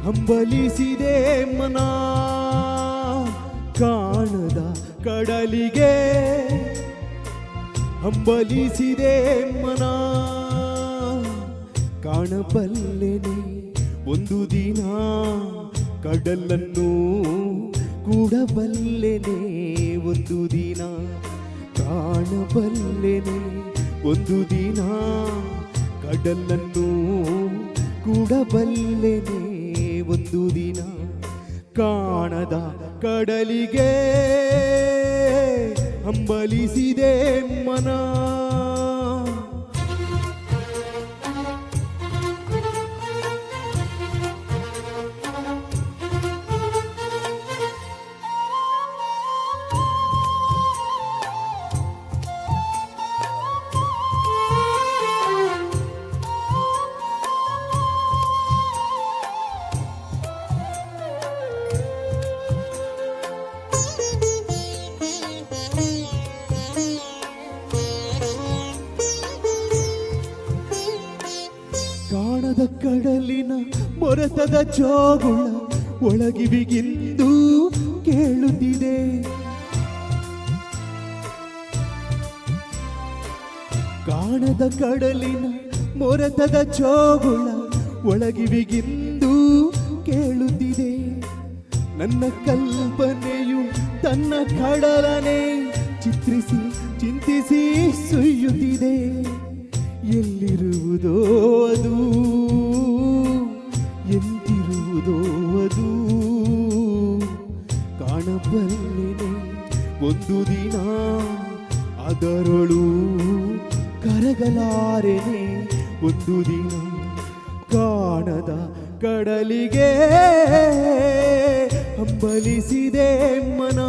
ಹಂಬಲಿಸಿದೆ ಮನ, ಕಾಣದ ಕಡಲಿಗೆ ಹಂಬಲಿಸಿದೆ ಮನ. ಕಾಣಬಲ್ಲೆನೆ ಒಂದು ದಿನ ಕಡಲನ್ನು ಕೂಡಬಲ್ಲೆನೆ ಒಂದು ದಿನ, ಕಾಣಬಲ್ಲೆನೆ ಒಂದು ದಿನ, ಕಡಲನ್ನು ಕೂಡಬಲ್ಲೆನೆ ಒಂದು ದಿನ, ಕಾಣದ ಕಡಲಿಗೆ ಹಂಬಲಿಸಿದೆ ಮನ. ಕಾಣದ ಕಡಲಿನ ಮೊರತದ ಜೋಗುಳ ಒಳಗಿವಿಗಿಂದು ಕೇಳುತ್ತಿದೆ. ಕಾಣದ ಕಡಲಿನ ಮೊರತದ ಜೋಗುಳ ಒಳಗಿವಿಗಿಂದು ಕೇಳುತ್ತಿದೆ. ನನ್ನ ಕಲ್ಪನೆಯು ತನ್ನ ಕಡಲನೆ ಚಿತ್ರಿಸಿ ಚಿಂತಿಸಿ ಸುಯ್ಯುತ್ತಿದೆ. ಎಲ್ಲಿರುವುದೋ ಅದು, ಎಂತಿರುವುದೋ ಅದು, ಕಾಣಬಲ್ಲೆನೆ ಒಂದು ದಿನ, ಅದರೊಳು ಕರಗಲಾರೆನೆ ಒಂದು ದಿನ, ಕಾಣದ ಕಡಲಿಗೆ ಹಂಬಲಿಸಿದೆ ಮನ.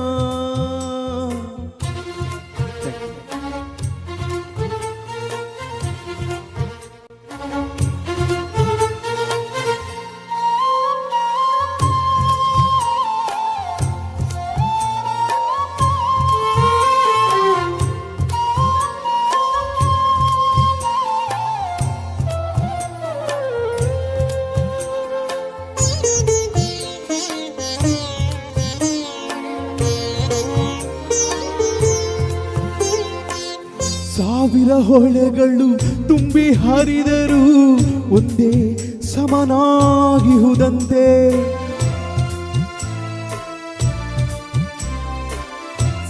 ಸಾವಿರ ಹೊಳೆಗಳು ತುಂಬಿ ಹರಿದರು ಒಂದೇ ಸಮನಾಗಿಹುದಂತೆ.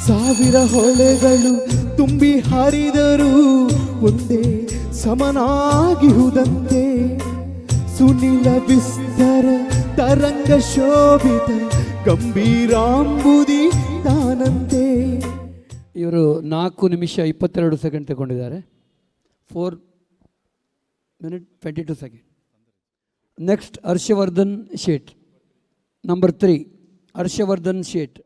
ಸಾವಿರ ಹೊಳೆಗಳು ತುಂಬಿ ಹರಿದರು ಒಂದೇ ಸಮನಾಗಿಹುದಂತೆ. ಸುನಿಲ ವಿಸ್ತರ ತರಂಗ ಶೋಭಿತ ಗಂಭೀರಾಂಬುದಿ ತಾನಂತೆ. ಇವರು 4 ನಿಮಿಷ 22 ಸೆಕೆಂಡ್ ತಗೊಂಡಿದ್ದಾರೆ. 4 minutes 22 seconds. ನೆಕ್ಸ್ಟ್ ಹರ್ಷವರ್ಧನ್ ಶೇಟ್, ನಂಬರ್ 3. ಹರ್ಷವರ್ಧನ್ ಶೇಟ್.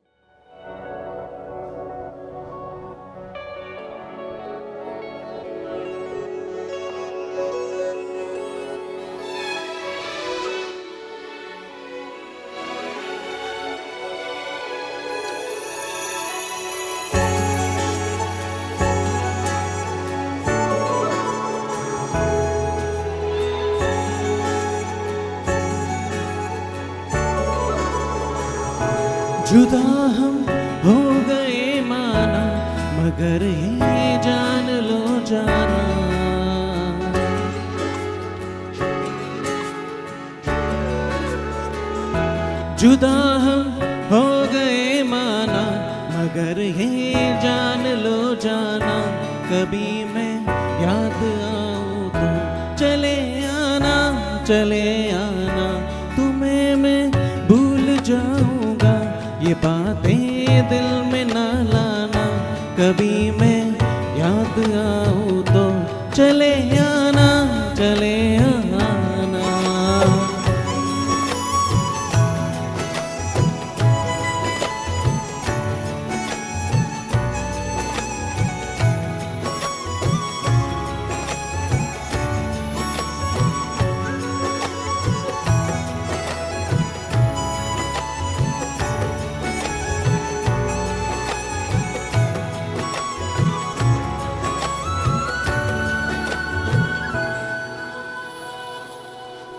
जुदा हम हो गए माना, मगर ये जान लो जाना, जुदा हम हो गए माना, मगर ये जान लो जाना, कभी मैं याद आऊं तो चले आना, चले आना, तुम्हें मैं भूल जाऊंगा, ये बातें दिल में ना लाना, कभी मैं याद आऊं तो चले आना, चले आना.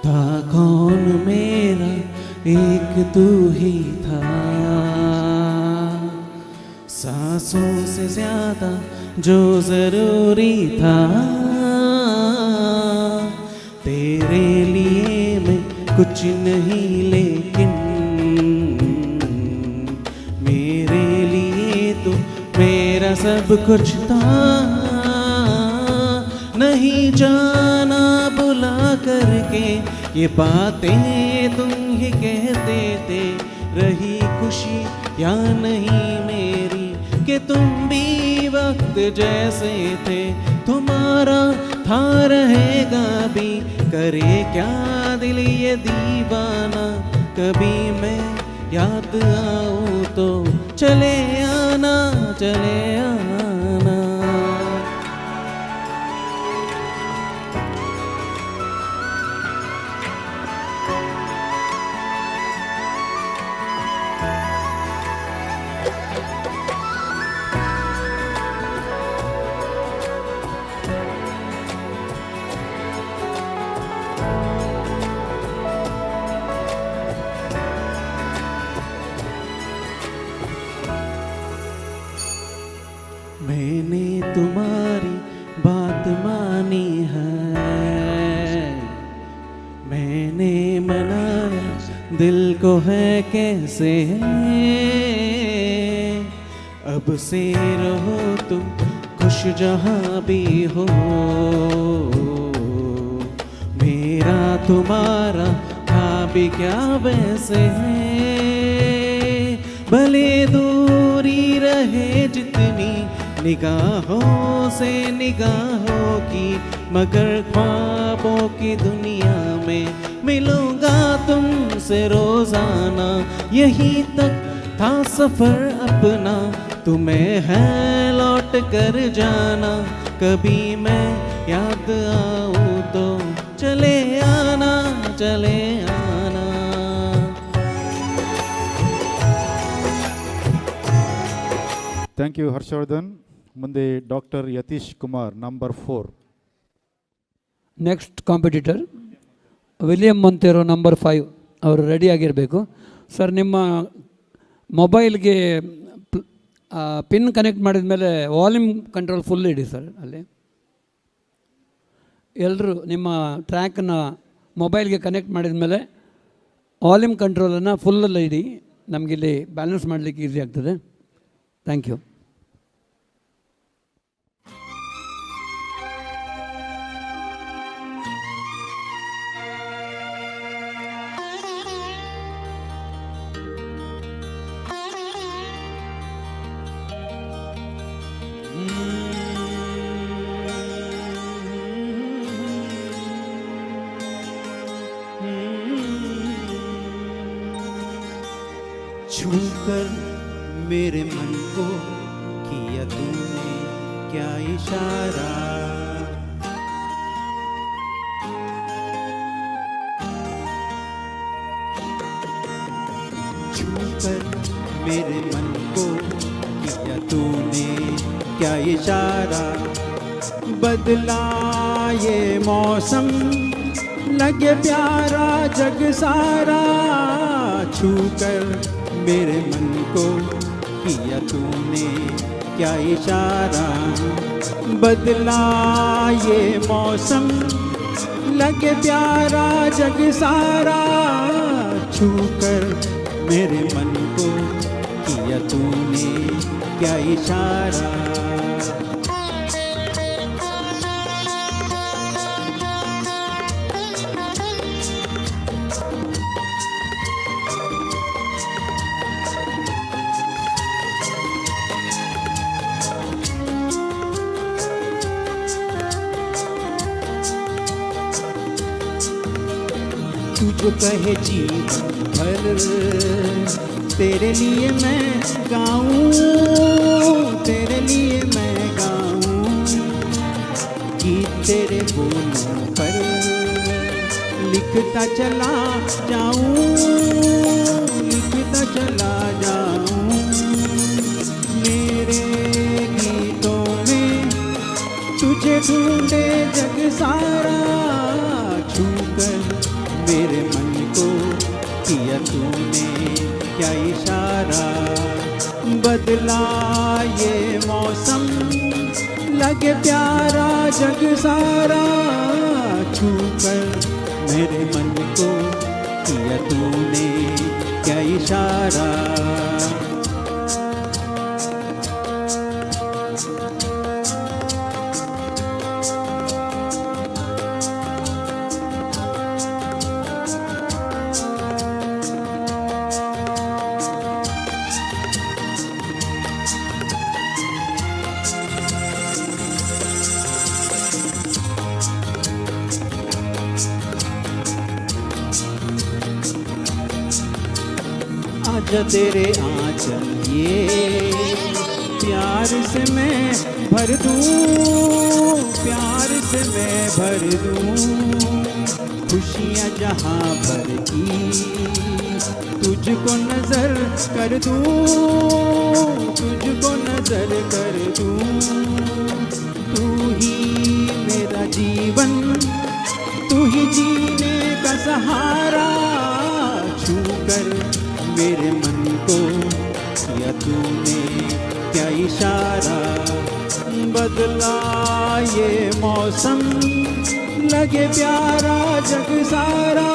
था कौन मेरा एक तू ही था, सांसों से ज्यादा जो जरूरी था, तेरे लिए मैं कुछ नहीं लेकिन मेरा सब कुछ था, नहीं जाना बुला करके ये बातें तुम ही कहते थे। रही खुशी या नहीं मेरी कि तुम भी वक्त जैसे थे, तुम्हारा था रहेगा भी, करे क्या दिल ये दीवाना। कभी मैं याद आऊँ तो चले आना, चले आना। मैंने तुम्हारी बात मानी है, मैंने मनाया दिल को है कैसे है। अब से रहो तुम खुश जहाँ भी हो, मेरा तुम्हारा था भी क्या वैसे है। भले दूरी रहे जितनी निगाहों से निगाहों की, मगर ख्वाबों की दुनिया में मिलूंगा तुमसे रोजाना। यहीं तक था सफर अपना, तुम्हें है लौट कर जाना। कभी मैं याद आऊँ तो चले आना, चले आना। Thank you Harshavardhan. ಮುಂದೆ doctor Yathish Kumar number 4. Next competitor William Monteiro number 5 ಅವರು ರೆಡಿ ಆಗಿರಬೇಕು. ಸರ್, ನಿಮ್ಮ ಮೊಬೈಲ್ಗೆ ಪಿನ್ ಕನೆಕ್ಟ್ ಮಾಡಿದ ಮೇಲೆ ವಾಲ್ಯೂಮ್ ಕಂಟ್ರೋಲ್ ಫುಲ್ ಇಡಿ ಸರ್. ಅಲ್ಲಿ ಎಲ್ಲರೂ ನಿಮ್ಮ ಟ್ರ್ಯಾಕನ್ನು ಮೊಬೈಲ್ಗೆ ಕನೆಕ್ಟ್ ಮಾಡಿದ ಮೇಲೆ ವಾಲ್ಯೂಮ್ ಕಂಟ್ರೋಲನ್ನು ಫುಲ್ಲಲ್ಲಿ ಇಡಿ, ನಮಗಿಲ್ಲಿ ಬ್ಯಾಲೆನ್ಸ್ ಮಾಡಲಿಕ್ಕೆ ಈಸಿ ಆಗ್ತದೆ. Thank you. छूकर मेरे मन को किया तूने क्या इशारा, छूकर मेरे मन को किया तूने क्या इशारा। बदला ये मौसम लगे प्यारा जग सारा, छूकर मेरे मन को किया तूने क्या इशारा। बदला ये मौसम लगे प्यारा जग सारा, छूकर मेरे मन को किया तूने क्या इशारा। तू जो कहे जीवन भर तेरे लिए मैं गाऊं, तेरे लिए मैं गाऊं। गीत तेरे बोलों पर लिखता चला जाऊं, लिखता चला जाऊं। मेरे गीतों में तुझे ढूंढे जग सारा, छूकर मेरे मन को किया तूने क्या इशारा। बदला ये मौसम लगे प्यारा जग सारा, छूकर मेरे मन को किया तूने क्या इशारा। आजा तेरे आंचल ये प्यार से मैं भर दूं, प्यार से मैं भर दूं, खुशियाँ जहाँ भर की तुझको नजर कर दूं, तुझको नजर कर दूं। तू ही मेरा जीवन, तू ही जीने का सहारा, छू कर मेरे मन को किया तूने क्या इशारा। बदला ये मौसम लगे प्यारा जग सारा,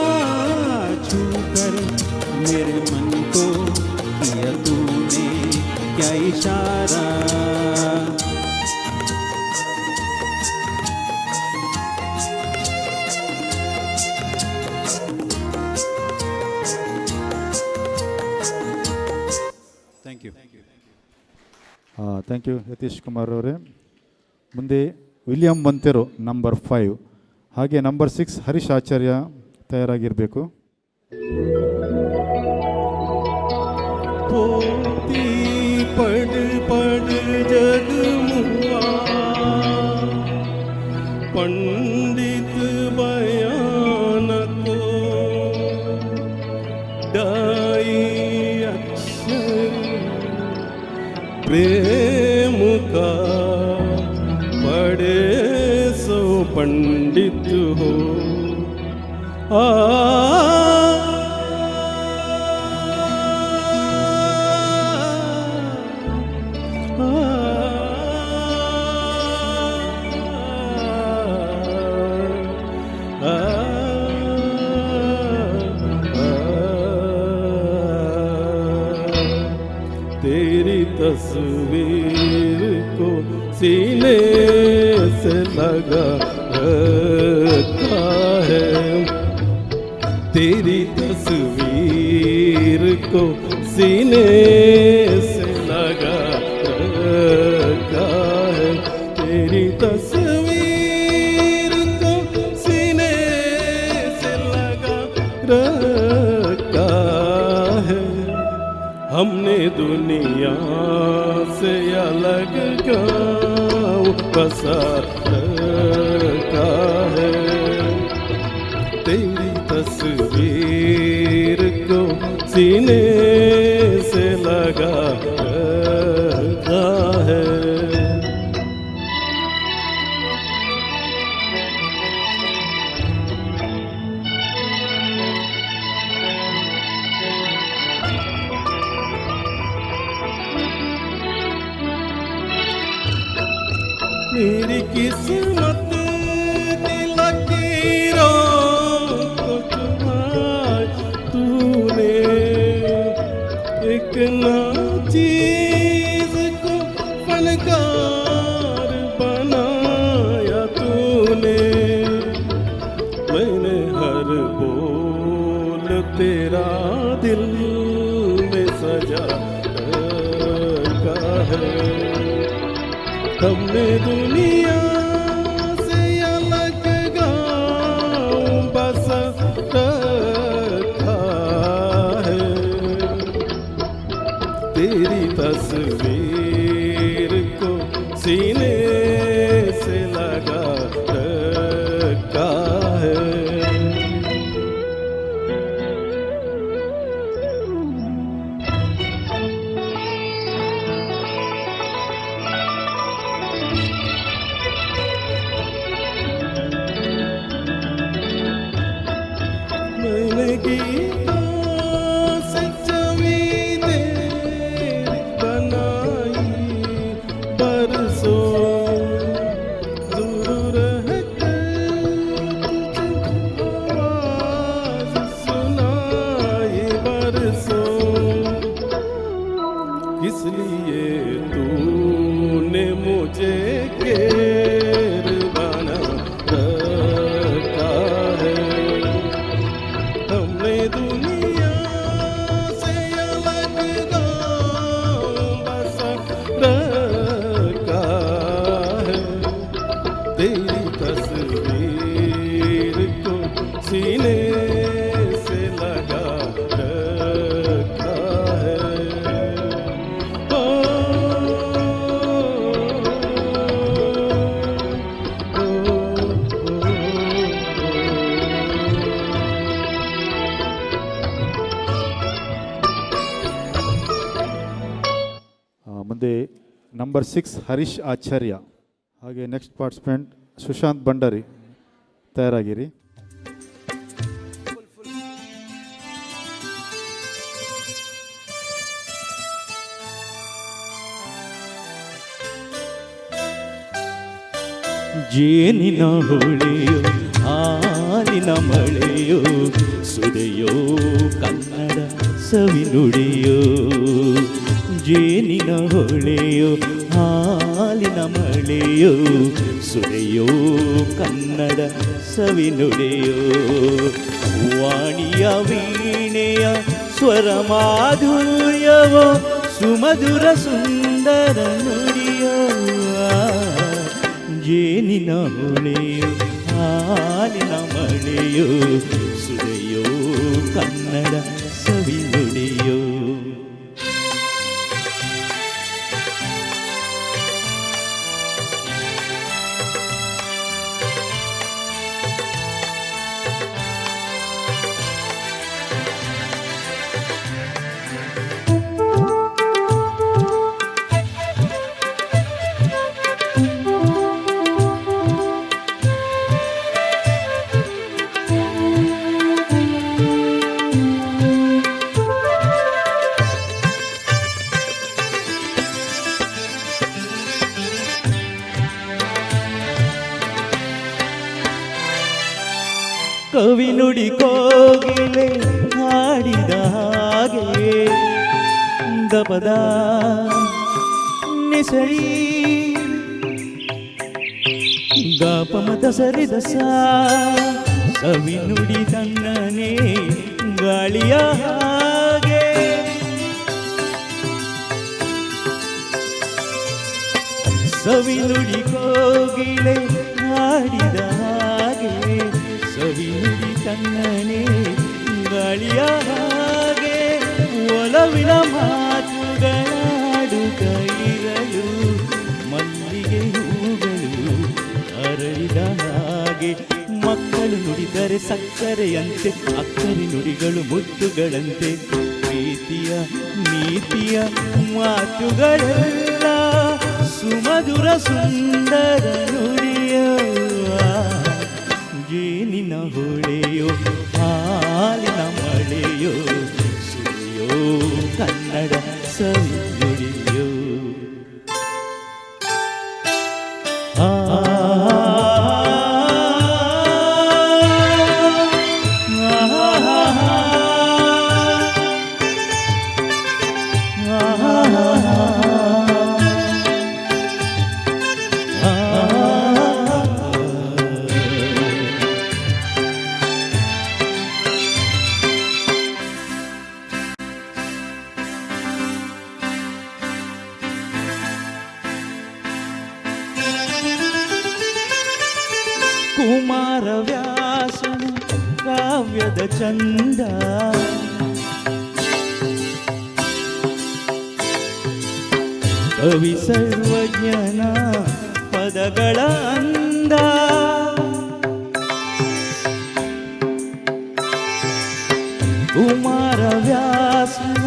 छू कर मेरे मन को किया तूने क्या इशारा। ಥ್ಯಾಂಕ್ ಯು ಯತೀಶ್ ಕುಮಾರ್ ಅವರೇ. ಮುಂದೆ ವಿಲಿಯಂ ಮಂತೆರೋ ನಂಬರ್ 5, ಹಾಗೆ ನಂಬರ್ 6 ಹರೀಶ್ ಆಚಾರ್ಯ ತಯಾರಾಗಿರಬೇಕು. पोती पड़ पड़ जग मुआ, पंडित बयान को डाई अक्षर प्रेम का पढ़े सो पंडित हो। तेरी तस्वीर को सीने से लगा रखा है, तेरी तस्वीर को सीने से लगा रखा है, तेरी तस्वीर को सीने से लगा रखा है। हमने दुनिया से अलग गाँव बसा रखा है, तेरी तस्वीर को सीने से लगा रखा है। मेरी किस्मत की लकीरों को चुराया तूने, एक नाचीज को फनकार बनाया तूने। मैंने हर बोल तेरा दिल में सजा रखा है, हमने दुनिया से अलग गाँव बसा रखा है, तेरी तस्वीर को सीने से लगा रखा है। मैंने गीतों से छवि तेरी बनाई, बरसों दूर रहकर तुझे आवाज़ सुनाई, बरसों। किस लिए तूने मुझे घेर बना रखा है, हमने दुनिया से अलग गाँव बसा रखा है, तेरी तस्वीर को सीने से लगा रखा है। ನಂಬರ್ 6 ಹರೀಶ್ ಆಚಾರ್ಯ. ಹಾಗೆ ನೆಕ್ಸ್ಟ್ ಪಾರ್ಟಿಸಿಪೆಂಟ್ ಸುಶಾಂತ್ ಭಂಡಾರಿ, ತಯಾರಾಗಿರಿ. ಜೇನಿನ ಹೊಳೆಯೋ ಹಾಲಿನ ಮಳೆಯೋ ಸುದೆಯೋ ಕನ್ನಡ ಸವಿನುಡಿಯೋ. ಜೇನಿನ ಹೊಳೆಯೋ ಹಾಲಿನ ಮಳೆಯೋ ಸುದೆಯೋ ಕನ್ನಡ ಸವಿನುಡಿಯೋ. ವಾಣಿಯ ವೀಣೆಯ ಸ್ವರ ಮಾಧುರ್ಯವೋ ಸುಮಧುರ ಸುಂದರ ನುಡಿಯೋ. ಜೇನಿನ ಹೊಳೆಯೋ ಹಾಲಿನ ಮಳೆಯೋ ಸುದೆಯೋ ಕನ್ನಡ ಸವಿನುಡಿಯೋ. ಕವಿ ನುಡಿ ಕೋಗಿಲೆ ಹಾಡಿದ ಹಾಗೆ ದಪದ ನಿಸರಿ ಗಾಪಮತ ಸರಿದ ಸವಿ ನುಡಿ ತನ್ನನೇ ಗಾಳಿಯ ಹಾಗೆ. ಸವಿ ನುಡಿ ಕೋಗಿಲೆ ಹಾಡಿದ ಹಾಗೆ ಸವಿ ನುಡಿ ತನ್ನನೇ ಗಾಳಿಯ ಹಾಗೆ. ಒಲವಿನ ಮಾತುಗಳಾಡುತ್ತ ಇರಲು ಮಲ್ಲಿಗೆ ಹೂಗಳು ಅರಳಿದ ಹಾಗೆ. ಮಕ್ಕಳು ನುಡಿದರೆ ಸಕ್ಕರೆಯಂತೆ ಅಕ್ಕರಿ ನುಡಿಗಳು ಮುತ್ತುಗಳಂತೆ. ಪ್ರೀತಿಯ ನೀತಿಯ ಮಾತುಗಳೆಲ್ಲ ಸುಮಧುರ ಸುಂದರ ನುಡಿಯ. ಜೇನಿನ ಹೊಳೆಯೋ ಹಾಲಿನ ಮಳೆಯೋ ಸುರಿಯೋ ಕನ್ನಡ ಸವಿ ನುಡಿಯೋ. ಕುಮಾರ ವ್ಯಾಸನ ಕಾವ್ಯದ ಚಂದ ಕವಿ ಸರ್ವಜ್ಞನ ಪದಗಳ ಅಂದ. ಕುಮಾರ ವ್ಯಾಸನ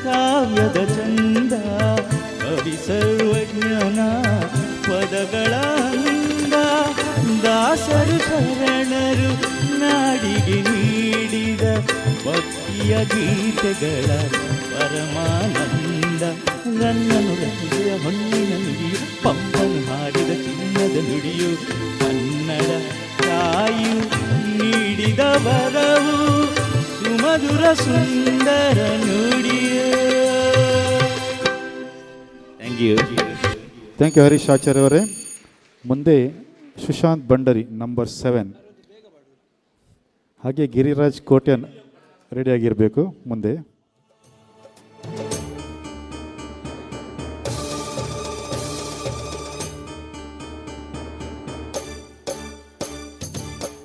ಕಾವ್ಯದ ಚಂದ ಕವಿ ಸರ್ವಜ್ಞನ ಪದಗಳ ಅಂದ. ದಾಸರು ಶರಣರು ನಾಡಿಗೆ ನೀಡಿದ ಭಕ್ತಿಯ ಗೀತೆಗಳ ಪರಮಾನಂದ. ಗನ್ನನು ರಚಿಸಿದ ಹೊನ್ನಿನ ನುಡಿಯು ಪಂಪನು ಹಾಡಿದ ಚಿನ್ನದ ನುಡಿಯು. ಕನ್ನಡ ತಾಯಿಯು ನೀಡಿದ ಬರವು ಸುಮಧುರ ಸುಂದರ ನುಡಿಯು. ಥ್ಯಾಂಕ್ ಯು ಹರೀಶ್ ಆಚಾರ್ಯ ಅವರೇ. ಮುಂದೆ ಸುಶಾಂತ್ ಭಂಡಾರಿ ನಂಬರ್ 7, ಹಾಗೆ ಗಿರಿರಾಜ್ ಕೋಟ್ಯನ್ ರೆಡಿಯಾಗಿರಬೇಕು. ಮುಂದೆ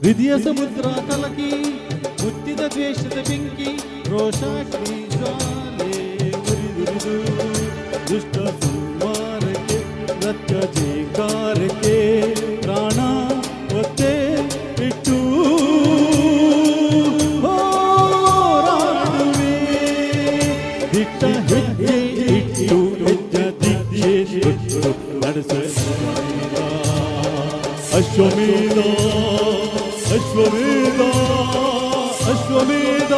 ವಿಧಿಯ ಸಮುದ್ರ ಕಲಕಿ ಮುತ್ತಿದ ದ್ವೇಷದ ಬೆಂಕಿ ರೋಷಾಗ್ನಿ ಜ್ವಾಲೆ ಉರಿದುರಿದು ದುಷ್ಟ ಸಂವಾರಕ್ಕೆ ಸತ್ಯ ಜೇಕಾರಕ್ಕೆ ಪ್ರಾಣ ಒತ್ತೆ ಇಟ್ಟು ಹೋರಾಡುವೆ. ದಿಟ್ಟ ಹೆಜ್ಜೆ ಇಟ್ಟು ಹೆಜ್ಜೆ ದಿಜ್ಜೆ ನಡೆಸುವೆ ಅಶ್ವಮೇಧ ಅಶ್ವಮೇಧ ಅಶ್ವಮೇಧ.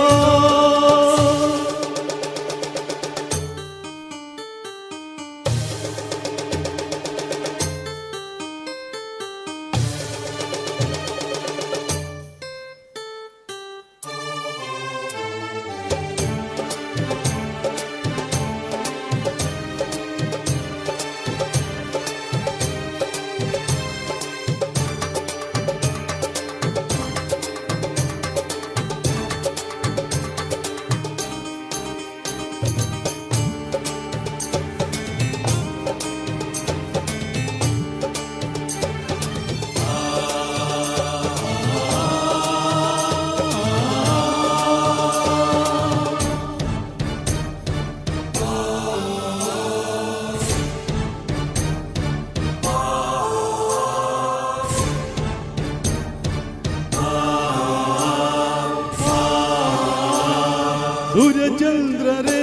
ಸೂರ್ಯಚಂದ್ರರೇ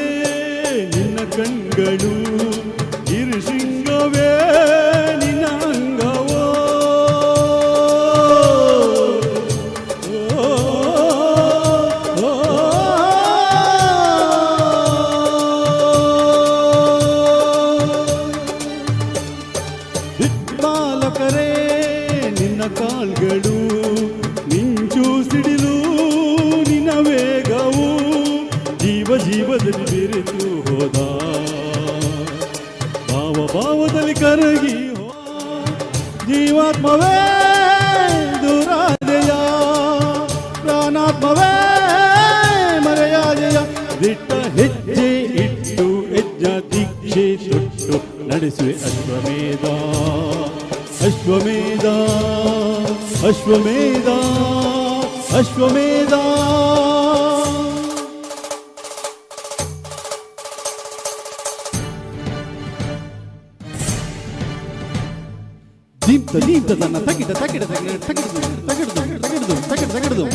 ನಿನ್ನ ಕಣ್ಗಳು ಇರುಶೃಂಗವೇ ನಿನ್ನ ಅಂಗವೋ. ದಿಕ್ಪಾಲಕರೇ ನಿನ್ನ ಕಾಲ್ಗಳು ಮಿಂಚು ಸಿಡಿಲು ನಿನ್ನ ವೇಗವು ಜೀವದಲ್ಲಿ ಬೆರೆತು ಹೋದ ಭಾವದಲ್ಲಿ ಕರಗಿ ಜೀವಾತ್ಮವೇ ದುರಾದೆಯ ಪ್ರಾಣಾತ್ಮವೇ ಮರೆಯಾದೆಯ. ದಿಟ್ಟ ಹೆಜ್ಜೆ ಇಟ್ಟು ಹೆಜ್ಜ ದೀಕ್ಷೆ ತೊಟ್ಟು ನಡೆಸುವೆ ಅಶ್ವಮೇಧ ಅಶ್ವಮೇಧ ಅಶ್ವಮೇಧ ಅಶ್ವಮೇಧ. ದೀಪ್ತ ತನ್ನ ತಗಿಡ ತಗಿಡ ತಗಿಡ ತಗಿಡ್ದು ತಗಿಡ್ದು ತಗಿಡ್ದು ತಗಿಡ್ ತಗಿಡ್ದು.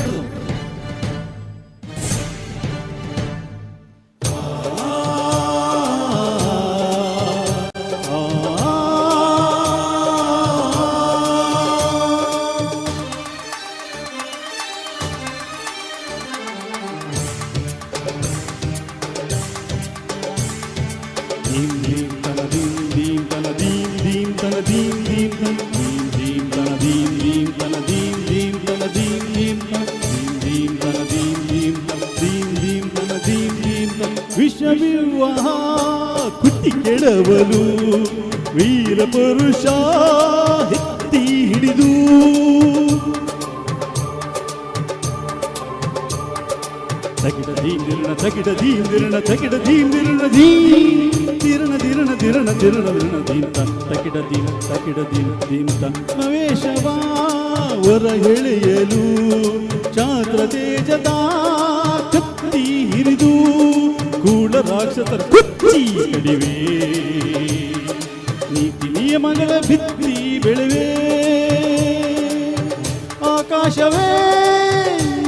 ವಿಷವಿವಾಹ ಕುಟ್ಟಿ ಕೆಡವಲು ವೀರ ಪುರುಷ ಎತ್ತಿ ಹಿಡಿದು ತಗಿಡ ದೀಂದಿರಣ ತಗಿಡ ದೀಂದಿರಣ ತಗಿಡ ದೀಂದಿರಣ ದೀರಣ ದಿರಣ ದಿರಣ ದಿರಣ ದಿರಣ ದೀಂತ ತಗಿಡ ದೀನ ತಗಿಡ ದೀನ ದೀಂತ. ನವೇಶವ ಹೊರ ಎಳೆಯಲು ಚಾತ್ರ ತೇಜದ ಕತ್ತಿ ಹಿರಿದು ಕೂಡ ರಾಕ್ಷಸರ ಕುಚ್ಚಿ ಕಡಿವೆ ನೀತಿ ನಿಯಮಗಳ ಭಿತ್ತಿ ಬೆಳೆವೆ. ಆಕಾಶವೇ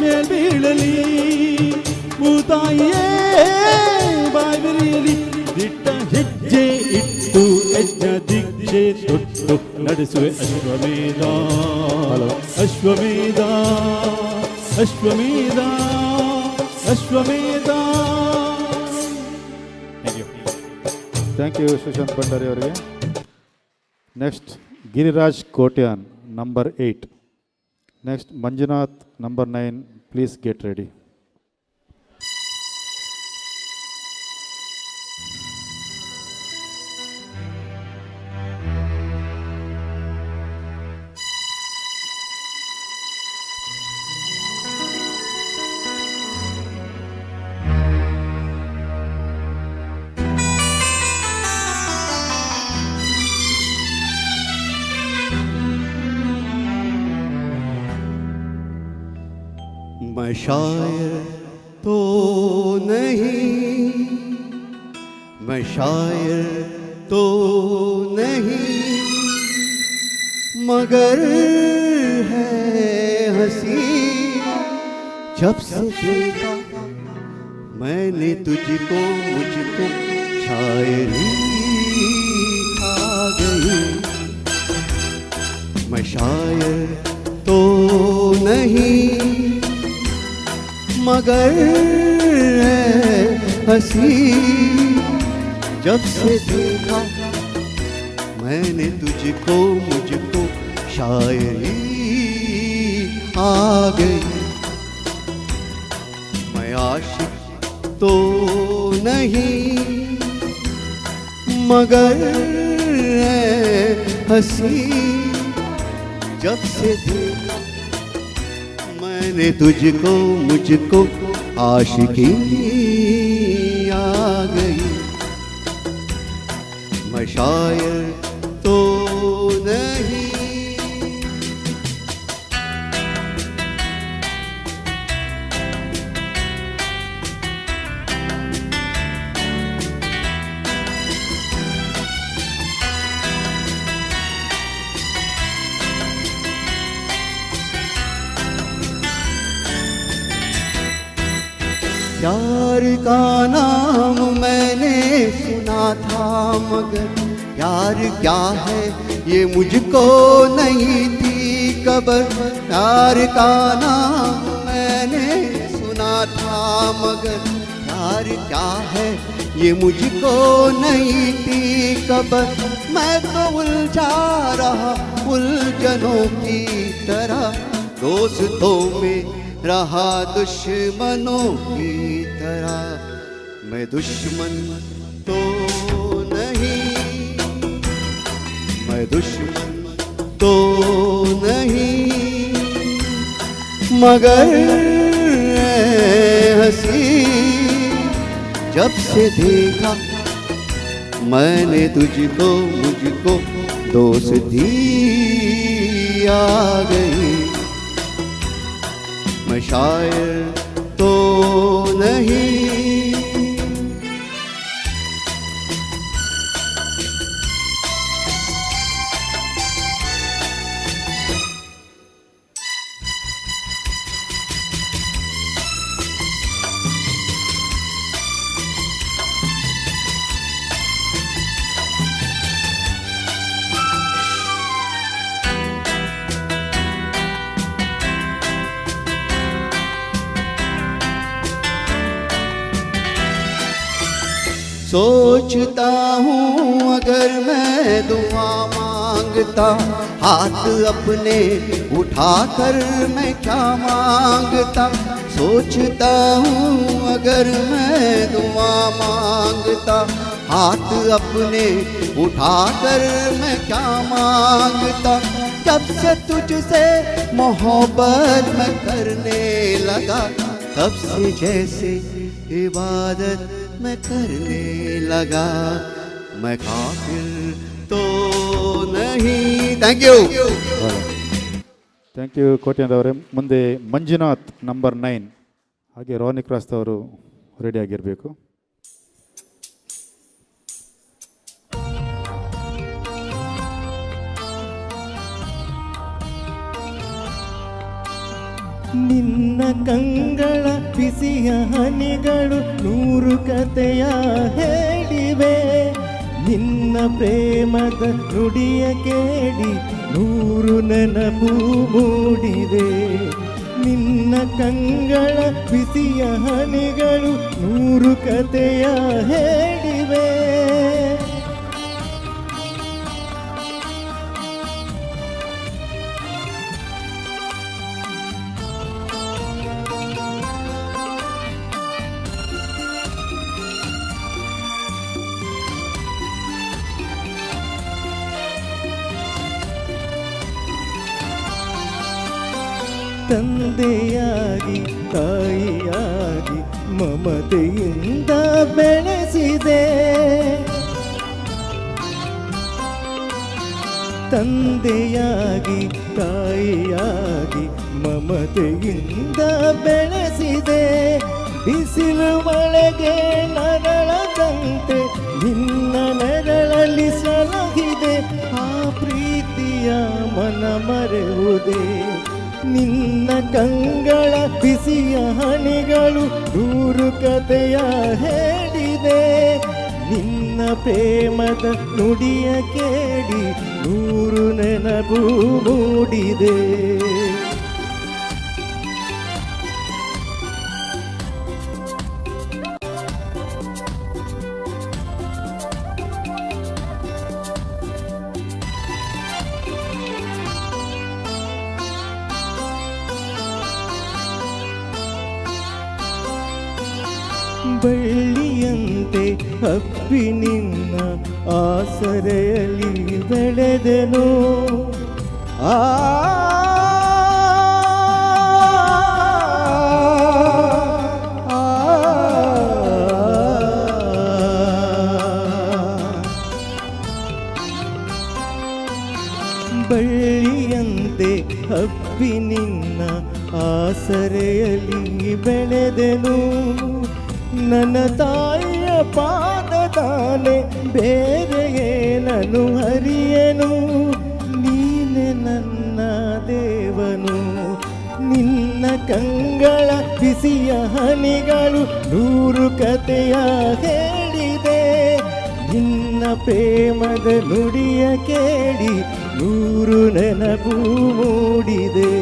ಮೇಲ್ಬೀಳಲಿ ಭೂತಾಯಿಯೇ ಬಾಯ್ಬಿರಿಯಲಿ. ದಿಟ್ಟ ಹೆಜ್ಜೆ ಇಟ್ಟು ಹೆಜ್ಜ ದಿಗ್ಜೆ ತೊಟ್ಟು ನಡೆಸುವೆ ಅಶ್ವಮೇಧ ಅಶ್ವಮೇಧ ಅಶ್ವಮೇಧ ಅಶ್ವಮೇಧ. ಥ್ಯಾಂಕ್ ಯು ಸುಶಾಂತ್ ಭಂಡಾರಿ ಅವರಿಗೆ. Next Giriraj Kotian number 8. Next Manjunath number 9. Please get ready. मैं शायर तो नहीं, मैं शायर तो नहीं, मगर है हंसी जब से देखा मैंने तुझको मुझको शायरी खा गई। शायर तो नहीं मगर है हंसी जब से देखा मैंने तुझको मुझको शायरी आ गई। मैं आशिक तो नहीं मगर है हंसी जब से देखा मैंने तुझको मुझको आशिकी आ गई। मैं शायर तो नहीं प्यार का नाम मैंने सुना था मगर प्यार क्या है ये मुझको नहीं थी खबर। प्यार का नाम मैंने सुना था मगर प्यार क्या है ये मुझको नहीं थी खबर। मैं तो उलझा रहा उलझनों की तरह दोस्तों में रहा दुश्मनों की तरह। मैं दुश्मन तो नहीं मैं दुश्मन तो नहीं मगर हंसी जब से देखा मैंने तुझको मुझको दोस्ती आ गई। मैं शायर तो नहीं सोचता हूँ अगर मैं दुआ मांगता हाथ अपने उठाकर मैं क्या मांगता। सोचता हूँ अगर मैं दुआ मांगता हाथ अपने उठाकर मैं क्या मांगता। जब से तुझसे मोहब्बत मैं करने लगा तब से जैसे इबादत मैं करने लगा। मैं काफिर तो नहीं। Thank you thank you Kotian ಅವರೇ. ಮುಂದೆ ಮಂಜುನಾಥ್ ನಂಬರ್ 9 ಹಾಗೆ ರೋನಿ ಕ್ರಾಸ್ ಅವರು ರೆಡಿಯಾಗಿರಬೇಕು. ನಿನ್ನ ಕಂಗಳ ಬಿಸಿಯ ಹನಿಗಳು 100 ಕಥೆಯ ಹೇಳಿವೆ. ನಿನ್ನ ಪ್ರೇಮದ ನುಡಿಯ ಕೇಳಿ 100 ನೆನಪು ಮೂಡಿವೆ. ನಿನ್ನ ಕಂಗಳ ಬಿಸಿಯ ಹನಿಗಳು 100 ಕಥೆಯ ಹೇಳಿವೆ. ತಂದೆಯಾಗಿ ತಾಯಿಯಾಗಿ ಮಮತೆಯಿಂದ ಬೆಳೆಸಿದೆ. ತಂದೆಯಾಗಿ ತಾಯಿಯಾಗಿ ಮಮತೆಯಿಂದ ಬೆಳೆಸಿದೆ. ಬಿಸಿಲು ಮಳೆಗೆ ನರಳದಂತೆ ನಿನ್ನ ನೆರಳಲ್ಲಿ ಸಲಗಿದೆ. ಆ ಪ್ರೀತಿಯ ಮನ ಮರೆಯುವುದೇ. ನಿನ್ನ ಕಂಗಳ ಬಿಸಿಯ ಹನಿಗಳು 100 ಕಥೆಯ ಹೇಳಿದೆ. ನಿನ್ನ ಪ್ರೇಮದ ನುಡಿಯ ಕೇಳಿ ಕೇಳಿ ನೂರು ನೆನಪು ಮೂಡಿದೆ. ಬಳ್ಳಿಯಂತೆ ಹಬ್ಬಿ ನಿನ್ನ ಆಸರೆಯಲ್ಲಿ ಬೆಳೆದೆನು. ಆ ಬಳ್ಳಿಯಂತೆ ಹಬ್ಬಿ ನಿನ್ನ ಆಸರೆಯಲ್ಲಿ ಬೆಳೆದೆನು. ನನ್ನ ತಾಯಿಯ ಪಾದದಾನೆ ಬೇರೆ ಏನನು ಹರಿಯನು. ನೀನೆ ನನ್ನ ದೇವನು, ನಿನ್ನ ಕಂಗಳ ಬಿಸಿಯ ಹನಿಗಳು ನೂರು ಕಥೆಯ ಹೇಳಿದೆ. ನಿನ್ನ ಪ್ರೇಮದ ನುಡಿಯ ಕೇಳಿ ನೂರು ನೆನಪು ಮೂಡಿದೆ.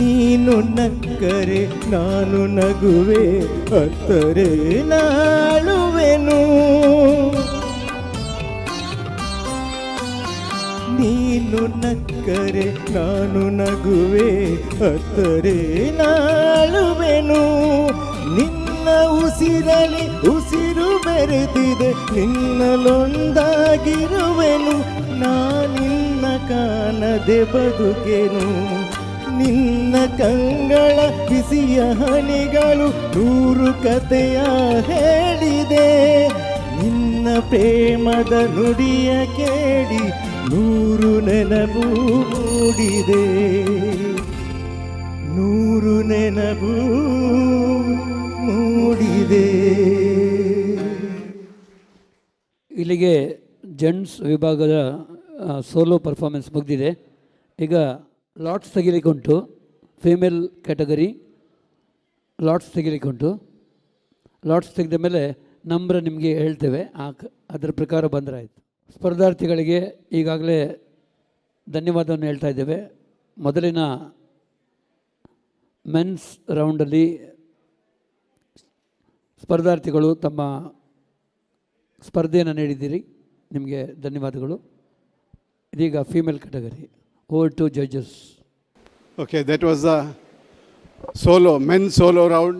ನೀನು ನಕ್ಕರೆ ನಾನು ನಗುವೆ, ಅತ್ತರೆ ನಾಳುವೆನು. ನೀನು ನಕ್ಕರೆ ನಾನು ನಗುವೆ, ಅತ್ತರೆ ನಾಳುವೆನು. ನಿನ್ನ ಉಸಿರಲಿ ಉಸಿರು ಬೆರೆತಿದೆ, ನಿನ್ನಲೊಂದಾಗಿರುವೆನು. ನಾನಿನ್ನ ಕಾಣದೆ ಬದುಕೆನು. ನಿನ್ನ ಕಂಗಳ ಬಿಸಿಯ ಹನಿಗಳು ನೂರು ಕಥೆಯ ಹೇಳಿದೆ. ನಿನ್ನ ಪ್ರೇಮದ ನುಡಿಯ ಕೇಳಿ ನೂರು ನೆನಪು ಮೂಡಿದೆ. ನೂರು ನೆನಪು ಮೂಡಿದೆ. ಇಲ್ಲಿಗೆ ಜೆಂಟ್ಸ್ ವಿಭಾಗದ ಸೋಲೋ ಪರ್ಫಾರ್ಮೆನ್ಸ್ ಮುಗಿದಿದೆ. ಈಗ ಲಾಟ್ಸ್ ತೆಗಿಲಿಕ್ಕೆ ಉಂಟು. ಫೀಮೇಲ್ ಕ್ಯಾಟಗರಿ ಲಾಟ್ಸ್ ತೆಗಿಲಿಕ್ಕೆ ಉಂಟು. ಲಾಟ್ಸ್ ತೆಗೆದ ಮೇಲೆ ನಂಬರ್ ನಿಮಗೆ ಹೇಳ್ತೇವೆ, ಅದರ ಪ್ರಕಾರ ಬಂದರೆ ಆಯಿತು. ಸ್ಪರ್ಧಾರ್ಥಿಗಳಿಗೆ ಈಗಾಗಲೇ ಧನ್ಯವಾದವನ್ನು ಹೇಳ್ತಾ ಇದ್ದೇವೆ. ಮೊದಲಿನ ಮೆನ್ಸ್ ರೌಂಡಲ್ಲಿ ಸ್ಪರ್ಧಾರ್ಥಿಗಳು ತಮ್ಮ ಸ್ಪರ್ಧೆಯನ್ನು ನೀಡಿದ್ದೀರಿ, ನಿಮಗೆ ಧನ್ಯವಾದಗಳು. ಇದೀಗ female category. Over to judges. Okay, that was the men's solo round.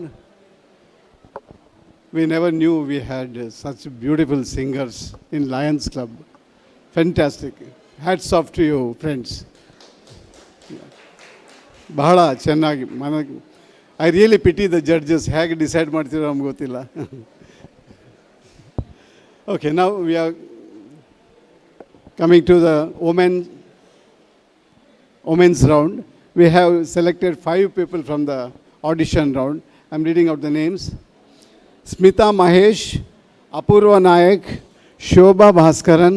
We never knew we had such beautiful singers in Lions Club. Fantastic. Hats off to you, friends. ಬಹಳ ಚೆನ್ನಾಗಿ I really pity the judges. ಹೇಗೆ decide ಮಾಡ್ತೀರೋ ನಮ್ಗೆ ಗೊತ್ತಿಲ್ಲ. Okay, ನಾವು we are coming to the women's round. We have selected 5 people from the audition round. I'm reading out the names. Smita Mahesh, Apurva Nayak, Shobha Bhaskaran,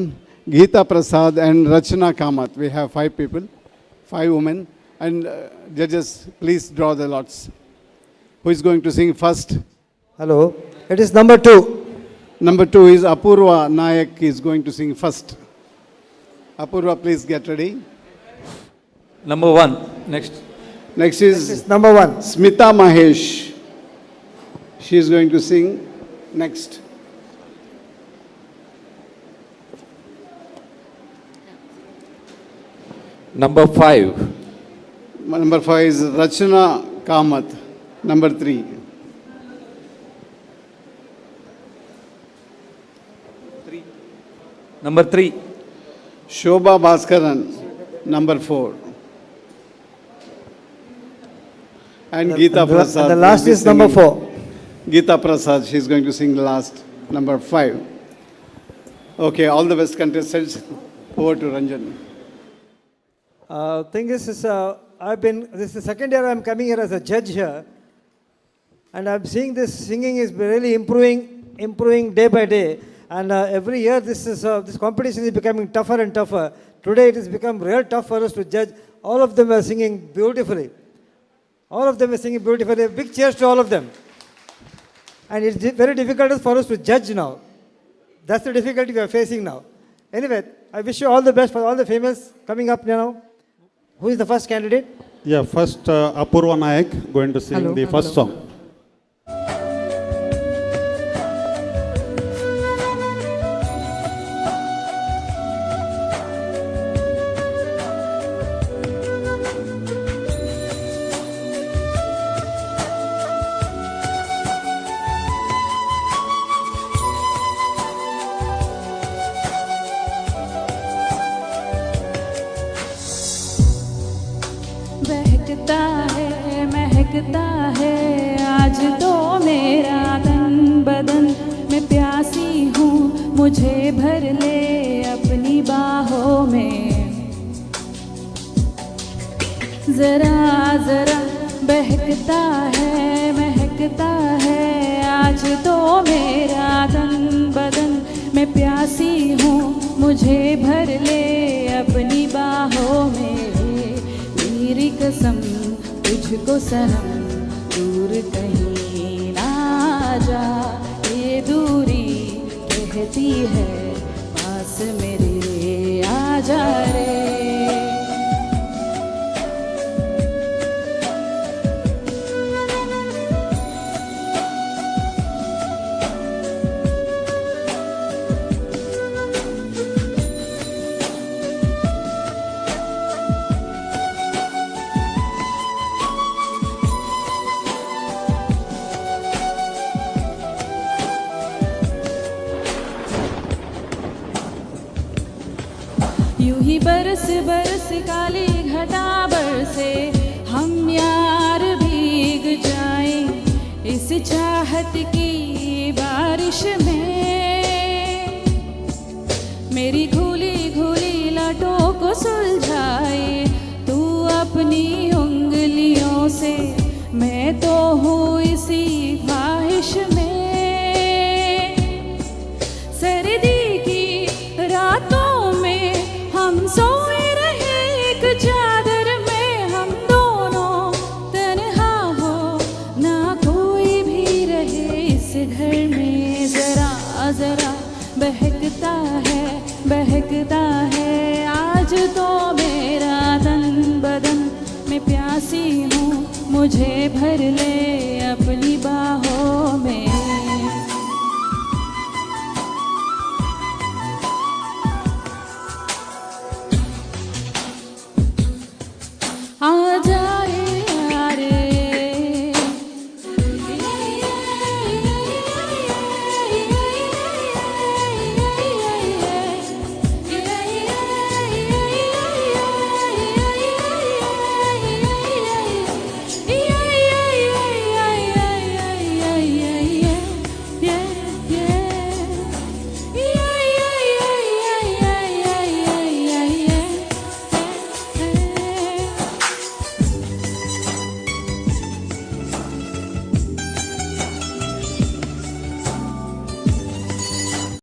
Geeta Prasad and Rachna Kamath. We have 5 people, 5 women. And judges, please draw the lots. Who is going to sing first? Hello, it is number 2. Number 2 is Apurva Nayak is going to sing first. Apurva, please get ready. Number 1. Next is Number 1. Smita Mahesh. She is going to sing next. Number 5. Number 5 is Rachna Kamath. Number 3. Number 3. Shobha Bhaskaran. Number 4. And Geeta Prasad. The last is number 4. Geeta Prasad, she is going to sing the last, number 5. Okay, all the best contestants. Over to Ranjan. Thing is this is the second year I'm coming here as a judge here, and I'm seeing this singing is really improving day by day. And every year this competition is becoming tougher and tougher. Today it has become real tough for us to judge. All of them are singing beautifully. All of them are singing beautifully. Big cheers to all of them. And it's very difficult for us to judge now. That's the difficulty we are facing now. Anyway, I wish you all the best for all the famous coming up now. Who is the first candidate? Yeah, first Apurva Nayak going to sing the first song. बहकता है महकता है आज तो मेरा तन बदन, मैं प्यासी हूँ मुझे भर ले अपनी बाहों में। जरा जरा बहकता है महकता है आज तो मेरा तन बदन, मैं प्यासी हूँ मुझे भर ले अपनी बाहों में। मेरी कसम तुझको सनम दूर कहीं ना जा, ये दूरी कहती है पास मेरे आ जा रे। यूं ही बरस बरस काली घटा बरसे, हम यार भीग जाएं इस चाहत की बारिश में। मेरी घुली घुली लटों को सुलझाए तू अपनी उंगलियों से, मैं तो हूँ इसी ख्वाहिश में। सर्दी की रातों में हम सोए रहे एक चादर में, हम दोनों तन्हा हो ना कोई भी रहे इस घर में। जरा जरा बहकता है आज तो मेरा तन बदन, मैं प्यासी हूँ मुझे भर ले अपनी